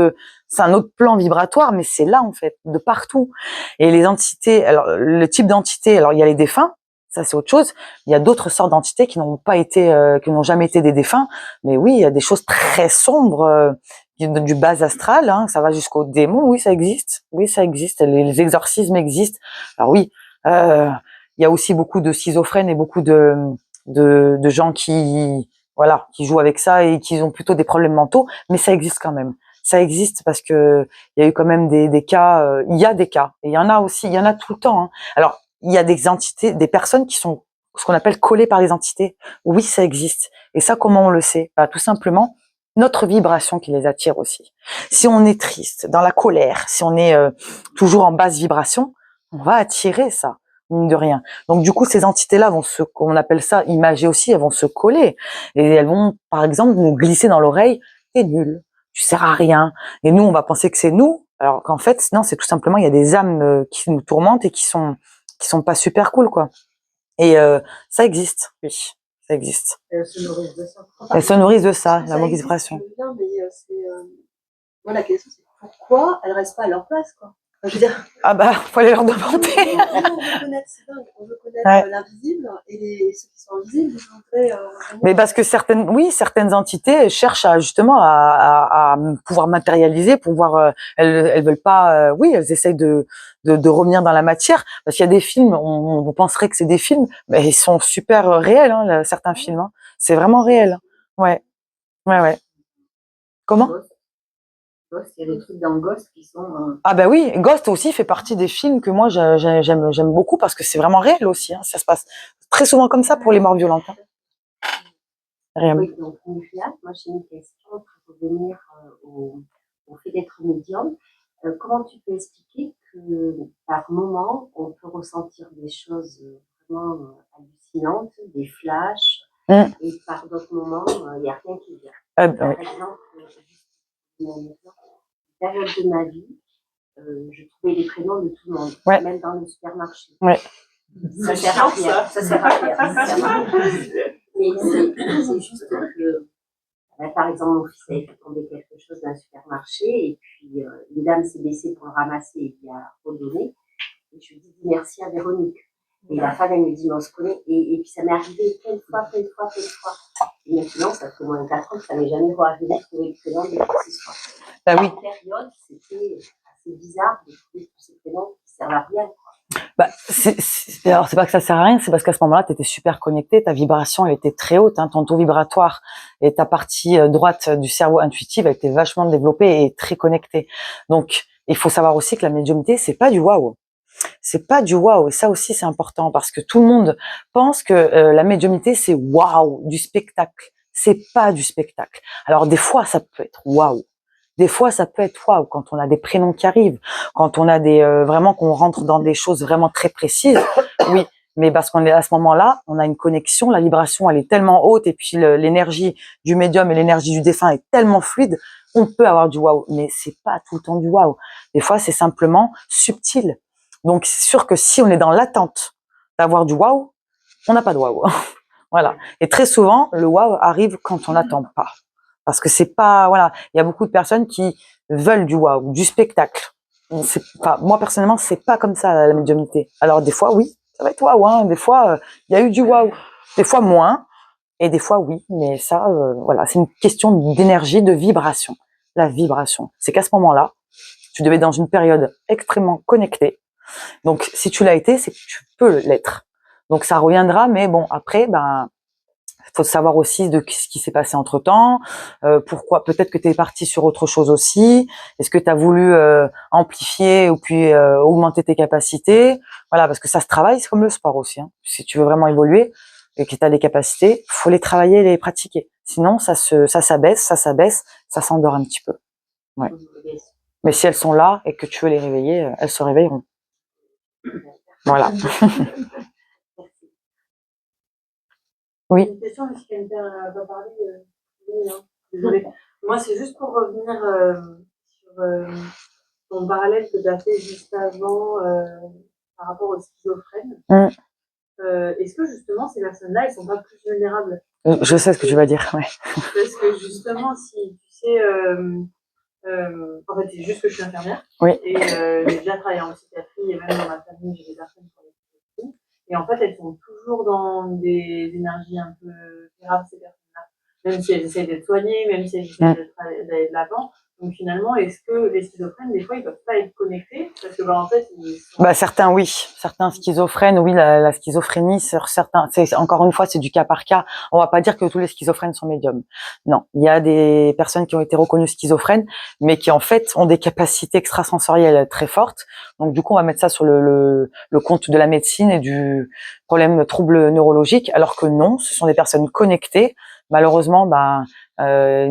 c'est un autre plan vibratoire, mais c'est là en fait, de partout. Et les entités, alors le type d'entité, alors il y a les défunts, ça c'est autre chose. Il y a d'autres sortes d'entités qui n'ont pas été, qui n'ont jamais été des défunts, mais oui, il y a des choses très sombres. Du bas astral, hein, ça va jusqu'aux démons, oui, ça existe. Oui, ça existe. Les exorcismes existent. Alors oui, il y a aussi beaucoup de schizophrènes et beaucoup de gens qui, voilà, qui jouent avec ça et qui ont plutôt des problèmes mentaux, mais ça existe quand même. Ça existe parce que il y a eu quand même des cas, il y a des cas, et il y en a aussi, il y en a tout le temps, hein. Alors, il y a des entités, des personnes qui sont ce qu'on appelle collées par les entités. Oui, ça existe. Et ça, comment on le sait? Bah, tout simplement, notre vibration qui les attire aussi. Si on est triste, dans la colère, si on est toujours en basse vibration, on va attirer ça, mine de rien. Donc du coup, ces entités-là vont on appelle ça imager aussi, elles vont se coller. Et elles vont, par exemple, nous glisser dans l'oreille, t'es nul, tu sers à rien. Et nous, on va penser que c'est nous, alors qu'en fait, non, c'est tout simplement, il y a des âmes qui nous tourmentent et qui sont pas super cool, quoi. Et ça existe, oui, ça existe. Elles se nourrissent de ça. Elles se nourrissent de ça, la mauvaise existe, vibration. bien, mais moi, la question, c'est pourquoi elles restent pas à leur place, quoi. Enfin, je veux dire, Ah bah, faut aller leur demander. on veut connaître, c'est dingue, on veut connaître l'invisible et ceux qui sont invisibles, ils voudraient. Mais parce que certaines entités cherchent à justement à pouvoir matérialiser, pouvoir, elles veulent pas, oui, elles essayent de revenir dans la matière. Parce qu'il y a des films, on penserait que c'est des films, mais ils sont super réels, hein, certains films. Hein. C'est vraiment réel. Ouais, ouais. Comment? Ghost, il y a des trucs dans Ghost qui sont. Ah bah oui, Ghost aussi fait partie des films que moi j'aime beaucoup parce que c'est vraiment réel aussi. Hein. Ça se passe très souvent comme ça pour les morts violentes. Hein. Rien. Oui, donc Nicolas, moi j'ai une question pour revenir au fait d'être médium. Comment tu peux expliquer que par moment on peut ressentir des choses vraiment hallucinantes, des flashs, et par d'autres moments il n'y a rien qui vient. Par exemple, une période de ma vie, je trouvais les prénoms de tout le monde, même dans le supermarché. Ouais. Ça sert à rien. Ça sert à rien. Mais c'est juste que, par exemple, mon fils avait fait tomber quelque chose dans un supermarché et puis une dame s'est baissée pour le ramasser et lui a redonné. Et je lui dis merci à Véronique. Et la femme, elle me dit, mais on se connaît. Et puis ça m'est arrivé plein de fois. Et maintenant, ça fait moins de 4 ans que ça m'est jamais arrivé de trouver le prénom de quoi que ce soit. Bah oui. Cette période, c'était assez bizarre de trouver tous ces prénoms qui servent à rien. Bah, alors c'est pas que ça sert à rien, c'est parce qu'à ce moment-là, tu étais super connecté, ta vibration elle était très haute, hein, ton taux vibratoire et ta partie droite du cerveau intuitive elle était vachement développée et très connectée. Donc, il faut savoir aussi que la médiumnité, c'est pas du waouh. C'est pas du waouh, et ça aussi c'est important parce que tout le monde pense que la médiumnité c'est waouh, du spectacle. C'est pas du spectacle. Alors des fois ça peut être waouh. Des fois, ça peut être waouh quand on a des prénoms qui arrivent, quand on a des vraiment qu'on rentre dans des choses vraiment très précises. Oui, mais parce qu'on est à ce moment-là, on a une connexion, la vibration elle est tellement haute et puis l'énergie du médium et l'énergie du défunt est tellement fluide, on peut avoir du waouh, mais c'est pas tout le temps du waouh. Des fois, c'est simplement subtil. Donc c'est sûr que si on est dans l'attente d'avoir du waouh, on n'a pas de waouh. Voilà. Et très souvent, le waouh arrive quand on n'attend pas. Parce que c'est pas, voilà, il y a beaucoup de personnes qui veulent du waouh, du spectacle. Moi personnellement, c'est pas comme ça la médiumnité. Alors des fois, oui, ça va être waouh, hein. Des fois, il y a eu du waouh, des fois moins, et des fois oui. Mais ça, voilà, c'est une question d'énergie, de vibration. La vibration, c'est qu'à ce moment-là, tu devais être dans une période extrêmement connectée. Donc si tu l'as été, c'est que tu peux l'être. Donc ça reviendra, mais bon, après, faut savoir aussi de ce qui s'est passé entre temps, pourquoi, peut-être que tu es parti sur autre chose aussi, est-ce que tu as voulu amplifier ou puis augmenter tes capacités, voilà, parce que ça se travaille, c'est comme le sport aussi, hein. Si tu veux vraiment évoluer et que tu as des capacités, faut les travailler et les pratiquer, sinon ça s'abaisse, ça s'endort un petit peu, ouais. Mais si elles sont là et que tu veux les réveiller, elles se réveilleront, voilà. Oui. Une question, si quelqu'un va parler, désolée. Moi, c'est juste pour revenir sur ton parallèle que tu as fait juste avant par rapport aux schizophrènes. est-ce que justement ces personnes-là, elles sont pas plus vulnérables? Je sais ce que tu vas dire, ouais. Parce que justement, si tu sais, en fait, c'est juste que je suis infirmière. Oui. Et j'ai déjà travaillé en psychiatrie et même dans ma famille, j'ai des personnes qui ont des psychiatries. Et en fait, elles sont toujours dans des énergies un peu graves, ces personnes-là. Même si elles essayent d'être soignées, même si elles essayent d'aller de l'avant. Donc finalement, est-ce que les schizophrènes, des fois, ils peuvent pas être connectés? Parce que, en fait, ils sont... Bah, certains, oui. Certains schizophrènes, oui, la schizophrénie, sur certains, encore une fois, c'est du cas par cas. On va pas dire que tous les schizophrènes sont médiums. Non. Il y a des personnes qui ont été reconnues schizophrènes, mais qui, en fait, ont des capacités extrasensorielles très fortes. Donc, du coup, on va mettre ça sur le compte de la médecine et du problème de troubles neurologiques, alors que non, ce sont des personnes connectées. Malheureusement, ils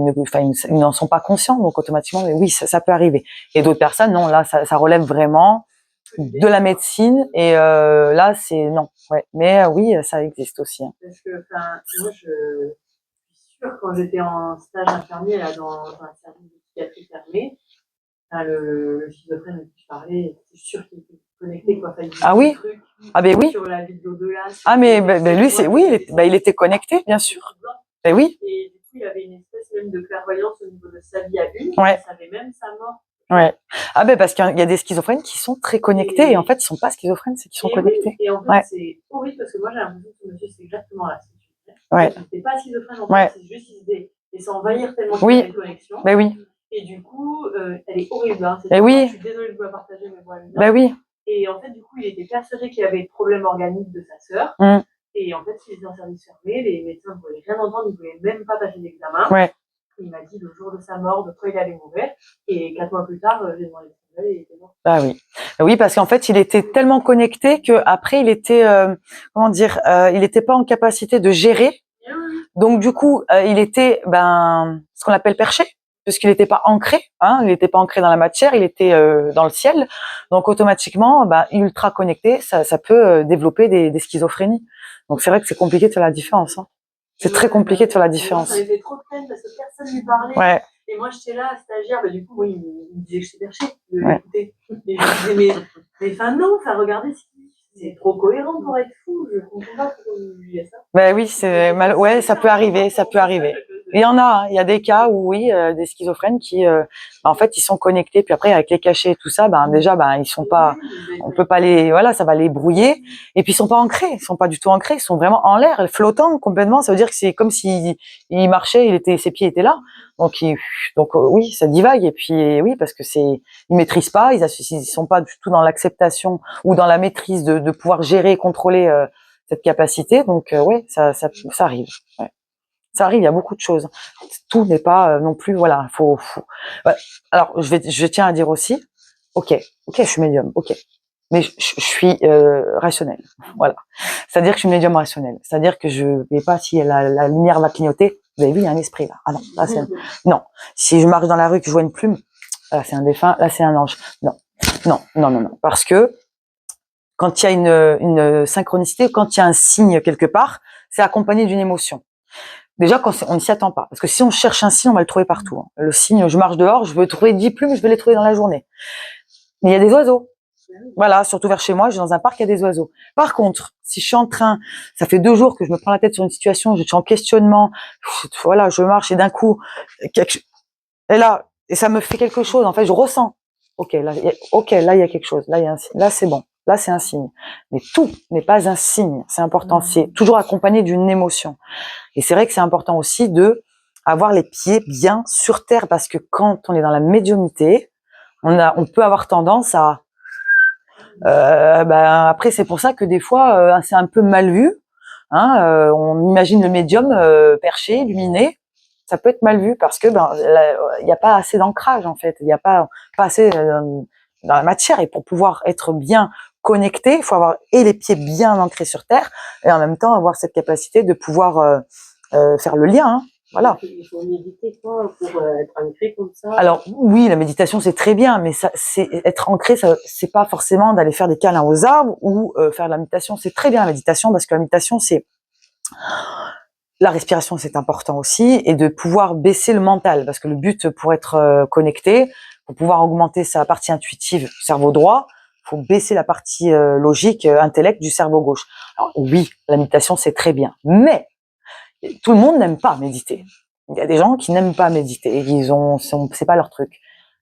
n'en sont pas conscients, donc automatiquement, mais oui, ça peut arriver. Et d'autres personnes, non, là, ça relève vraiment de la médecine, et là, c'est non. Ouais. Mais oui, ça existe aussi. Hein. Parce que, moi, je suis sûre, quand j'étais en stage infirmier, là, dans un service de psychiatrie fermé, le schizophrène de qui je parlais, c'est sûr qu'il était connecté, quoi. Ah oui? Ah ben oui. Sur la vie de l'au-delà. Ah mais lui, c'est oui, il était connecté, bien sûr. Ben oui. Et du coup, il avait une espèce même de clairvoyance au niveau de sa vie à lui. Ouais. Il savait même sa mort. Ouais. Ah ben parce qu'il y a des schizophrènes qui sont très connectés, et en fait, ils sont pas schizophrènes, c'est qu'ils sont connectés. Oui, et en fait, c'est horrible parce que moi, j'ai l'impression que ce monsieur, c'est exactement là ce que tu disais. Ouais. Il n'était pas schizophrène, en fait, c'est juste qu'il se laissait envahir tellement qu'il oui. avait de connexion. Ben oui. Et du coup, elle est horrible. Hein. Ben oui. Je suis désolée de vous la partager, mais voilà. Ben oui. Et en fait, du coup, il était persuadé qu'il avait des problèmes organiques de sa sœur. Et en fait, il était en service fermé, les médecins ne voulaient rien entendre, ils ne voulaient même pas passer d'examen. Ouais. Il m'a dit le jour de sa mort de quoi il allait mourir. Et 4 mois plus tard, j'ai demandé de et il était mort. Ah oui. Oui, parce qu'en fait, il était tellement connecté que après, il était, il n'était pas en capacité de gérer. Donc du coup, il était, ce qu'on appelle perché, puisqu'il n'était pas ancré. Hein, il n'était pas ancré dans la matière, il était dans le ciel. Donc automatiquement, ultra connecté, ça peut développer des schizophrénies. Donc c'est vrai que c'est compliqué de faire la différence. Hein. C'est très compliqué de faire la différence. Ça avait trop de peine parce que personne ne lui parlait. Ouais. Et moi, j'étais là, stagiaire, du coup, il me disait que j'étais perché de l'écouter. Et je disais, mais non, regardez, c'est trop cohérent pour être fou. Je comprends pas pourquoi vous disait ça. Ben oui, ouais, ça peut arriver, ça peut arriver. Il y en a, hein, il y a des cas où oui, des schizophrènes qui, en fait, ils sont connectés, puis après avec les cachets et tout ça, déjà, ils sont pas, on peut pas les, voilà, ça va les brouiller, et puis ils sont pas ancrés, ils sont pas du tout ancrés, ils sont vraiment en l'air, flottants complètement. Ça veut dire que c'est comme s'il marchait, ses pieds étaient là, donc oui, ça divague, et puis oui, parce que ils maîtrisent pas, ils sont pas du tout dans l'acceptation ou dans la maîtrise de pouvoir gérer et contrôler cette capacité, donc ouais, ça arrive. Ouais. Ça arrive, il y a beaucoup de choses. Tout n'est pas non plus, voilà, faut. Ouais. Alors, je tiens à dire aussi, ok, je suis médium, ok, mais je suis rationnelle, voilà. C'est-à-dire que je suis médium rationnel. C'est-à-dire que je vais pas, si la lumière va clignoter, vous avez vu, il y a un esprit là. Ah non, là c'est non. Si je marche dans la rue que je vois une plume, là c'est un défunt, là c'est un ange. Non, parce que quand il y a une synchronicité, quand il y a un signe quelque part, c'est accompagné d'une émotion. Déjà, quand on n'y s'y attend pas. Parce que si on cherche un signe, on va le trouver partout. Hein. Le signe, je marche dehors, je veux trouver 10 plumes, je vais les trouver dans la journée. Mais il y a des oiseaux. Voilà, surtout vers chez moi, je suis dans un parc, il y a des oiseaux. Par contre, si je suis en train, ça fait 2 jours que je me prends la tête sur une situation, je suis en questionnement, voilà, je marche et d'un coup, et ça me fait quelque chose, en fait, je ressens. Ok, là, il y a quelque chose. Là, il y a un signe. Là, c'est bon. Là, c'est un signe. Mais tout n'est pas un signe. C'est important. C'est toujours accompagné d'une émotion. Et c'est vrai que c'est important aussi de avoir les pieds bien sur terre, parce que quand on est dans la médiumnité, on peut avoir tendance à, après, c'est pour ça que des fois, c'est un peu mal vu. Hein, on imagine le médium perché, illuminé. Ça peut être mal vu parce que il n'y a pas assez d'ancrage en fait, il n'y a pas assez dans la matière, et pour pouvoir être bien connecté, il faut avoir et les pieds bien ancrés sur terre et en même temps avoir cette capacité de pouvoir faire le lien. Hein, voilà. Il faut méditer quoi pour être ancré comme ça. Alors oui, la méditation c'est très bien, mais ça, c'est être ancré, ça, c'est pas forcément d'aller faire des câlins aux arbres ou faire de la méditation. C'est très bien la méditation parce que la méditation c'est la respiration, c'est important aussi, et de pouvoir baisser le mental, parce que le but pour être connecté, pour pouvoir augmenter sa partie intuitive, cerveau droit, faut baisser la partie logique, intellect du cerveau gauche. Alors oui, la méditation c'est très bien, mais tout le monde n'aime pas méditer. Il y a des gens qui n'aiment pas méditer, c'est pas leur truc.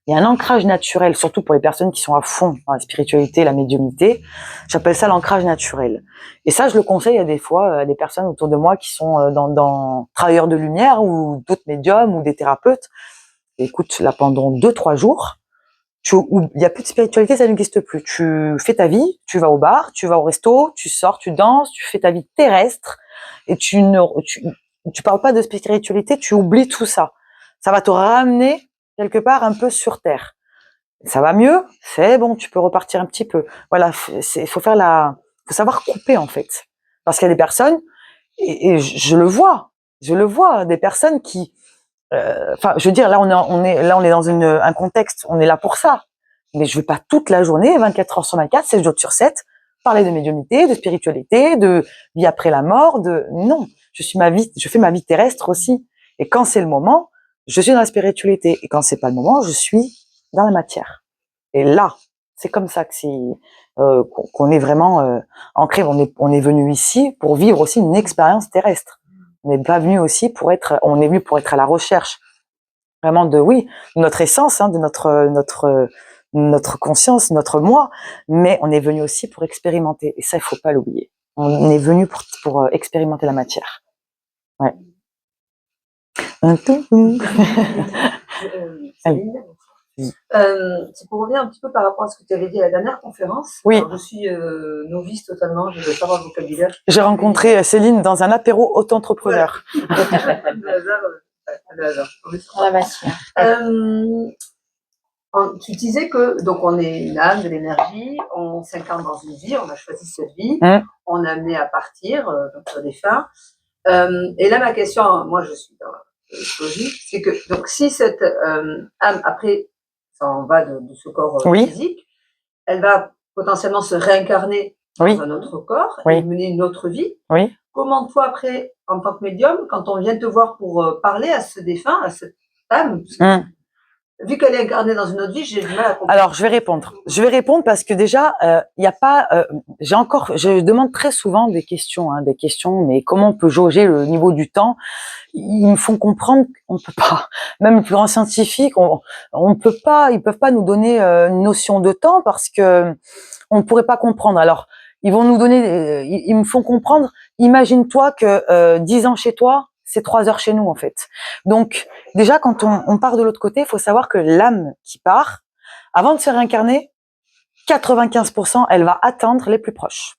Il y a un ancrage naturel, surtout pour les personnes qui sont à fond dans la spiritualité, la médiumnité. J'appelle ça l'ancrage naturel. Et ça, je le conseille à des fois à des personnes autour de moi qui sont dans travailleurs de lumière ou d'autres médiums ou des thérapeutes. Et écoute, là pendant 2-3 jours, il y a plus de spiritualité, ça n'existe plus. Tu fais ta vie, tu vas au bar, tu vas au resto, tu sors, tu danses, tu fais ta vie terrestre et tu parles pas de spiritualité, tu oublies tout ça. Ça va te ramener quelque part un peu sur terre. Ça va mieux, c'est bon, tu peux repartir un petit peu. Voilà, faut savoir couper en fait. Parce qu'il y a des personnes, et je le vois, des personnes qui, enfin, je veux dire, là on est dans un contexte, on est là pour ça. Mais je veux pas toute la journée, 24 heures sur 24, 7 jours sur 7, parler de médiumnité, de spiritualité, de vie après la mort, non. Je fais ma vie terrestre aussi. Et quand c'est le moment, je suis dans la spiritualité. Et quand c'est pas le moment, je suis dans la matière. Et là, c'est comme ça que qu'on est vraiment ancré. On est venu ici pour vivre aussi une expérience terrestre. On n'est pas venu aussi on est venu pour être à la recherche vraiment de notre essence, de notre conscience, notre moi, mais on est venu aussi pour expérimenter. Et ça, il faut pas l'oublier. On est venu pour expérimenter la matière. Ouais. Céline, c'est pour revenir un petit peu par rapport à ce que tu avais dit à la dernière conférence. Oui. Alors, je suis novice totalement, je ne veux pas avoir de vocabulaire. J'ai rencontré Céline dans un apéro auto-entrepreneur. Le hasard. Tu disais que donc on est une âme, de l'énergie, on s'incarne dans une vie, on a choisi cette vie, on est amené à partir, donc sur des fins. Et là, ma question, moi je suis dans la logique, c'est que donc si cette âme après s'en va de ce corps physique, elle va potentiellement se réincarner dans un autre corps et mener une autre vie. Oui. Comment toi après, en tant que médium, quand on vient te voir pour parler à ce défunt, à cette âme, vu qu'elle est incarnée dans une autre vie, j'ai du mal à comprendre. Alors, je vais répondre parce que déjà, il y a pas, je demande très souvent des questions, mais comment on peut jauger le niveau du temps? Ils me font comprendre qu'on peut pas. Même les plus grands scientifiques, on peut pas, ils peuvent pas nous donner une notion de temps parce que on pourrait pas comprendre. Alors, ils vont nous donner, ils me font comprendre. Imagine-toi que 10 ans chez toi, c'est 3 heures chez nous en fait. Donc déjà quand on part de l'autre côté, il faut savoir que l'âme qui part, avant de se réincarner, 95%, elle va attendre les plus proches.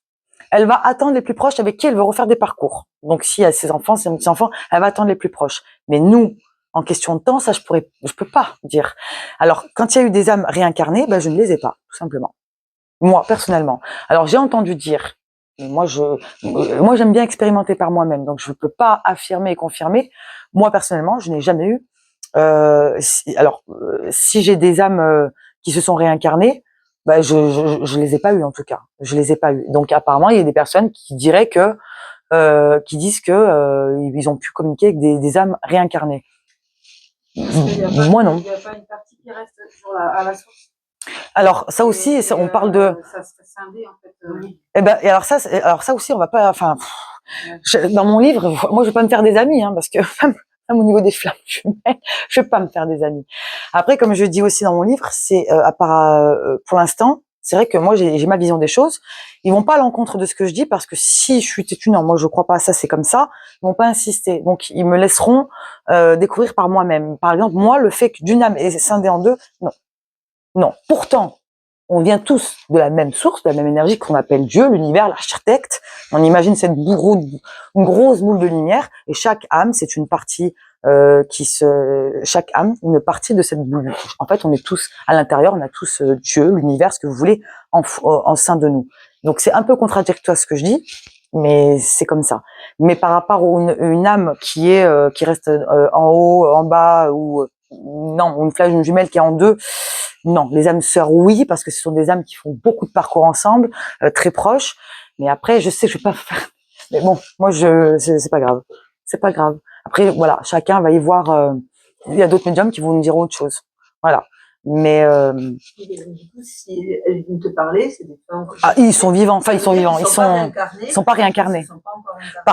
Elle va attendre les plus proches avec qui elle veut refaire des parcours. Donc si elle a ses enfants, ses petits-enfants, elle va attendre les plus proches. Mais nous, en question de temps, ça je peux pas dire. Alors quand il y a eu des âmes réincarnées, je ne les ai pas, tout simplement. Moi personnellement. Alors j'ai entendu dire. Mais moi, j'aime bien expérimenter par moi-même, donc je ne peux pas affirmer et confirmer. Moi, personnellement, je n'ai jamais eu. Si j'ai des âmes qui se sont réincarnées, je les ai pas eues en tout cas. Je les ai pas eues. Donc apparemment, il y a des personnes qui disent que ils ont pu communiquer avec des âmes réincarnées. Moi non. Il n'y a pas une partie qui reste toujours à la source. Alors ça aussi, on parle de. Ça se fait scinder en fait. Alors ça aussi, on va pas. Enfin, dans mon livre, moi, je vais pas me faire des amis, parce que même au niveau des flammes jumelles, je vais pas me faire des amis. Après, comme je dis aussi dans mon livre, c'est pour l'instant, c'est vrai que moi, j'ai ma vision des choses. Ils vont pas à l'encontre de ce que je dis parce que si je suis têtue, non, moi, je crois pas à ça, c'est comme ça. Ils vont pas insister. Donc, ils me laisseront découvrir par moi-même. Par exemple, moi, le fait que d'une âme est scindée en deux, non. Non. Pourtant, on vient tous de la même source, de la même énergie qu'on appelle Dieu, l'univers, l'architecte. On imagine une grosse boule de lumière, et chaque âme, c'est une partie chaque âme, une partie de cette boule. En fait, on est tous à l'intérieur, on a tous Dieu, l'univers, ce que vous voulez, en sein de nous. Donc c'est un peu contradictoire ce que je dis, mais c'est comme ça. Mais par rapport à une âme qui reste en haut, en bas, ou une flamme, une jumelle qui est en deux. Non, les âmes sœurs, oui, parce que ce sont des âmes qui font beaucoup de parcours ensemble, très proches. Mais après, je sais, je vais pas faire. Mais bon, moi, c'est pas grave. C'est pas grave. Après, voilà, chacun va y voir. Il y a d'autres médiums qui vont nous dire autre chose. Voilà. Mais Du coup, si elles viennent te parler, c'est des femmes. ils sont vivants. Enfin, ils sont vivants. Ils sont pas réincarnés. Ils sont pas encore réincarnés.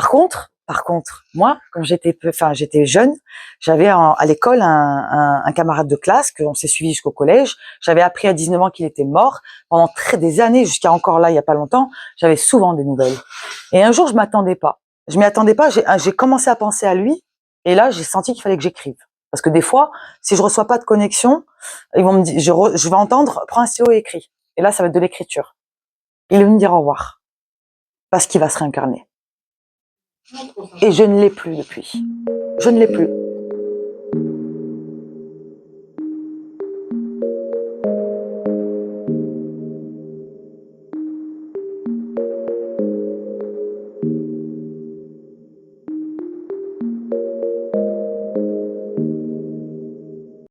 Par contre, moi, quand j'étais jeune, j'avais à l'école un camarade de classe qu'on s'est suivi jusqu'au collège. J'avais appris à 19 ans qu'il était mort. Pendant des années, jusqu'à encore là, il y a pas longtemps, j'avais souvent des nouvelles. Et un jour, je m'y attendais pas. J'ai commencé à penser à lui. Et là, j'ai senti qu'il fallait que j'écrive. Parce que des fois, si je reçois pas de connexion, ils vont me dire, je vais entendre, prends un stylo et écris. Et là, ça va être de l'écriture. Il va me dire au revoir. Parce qu'il va se réincarner. Et je ne l'ai plus depuis. Je ne l'ai plus.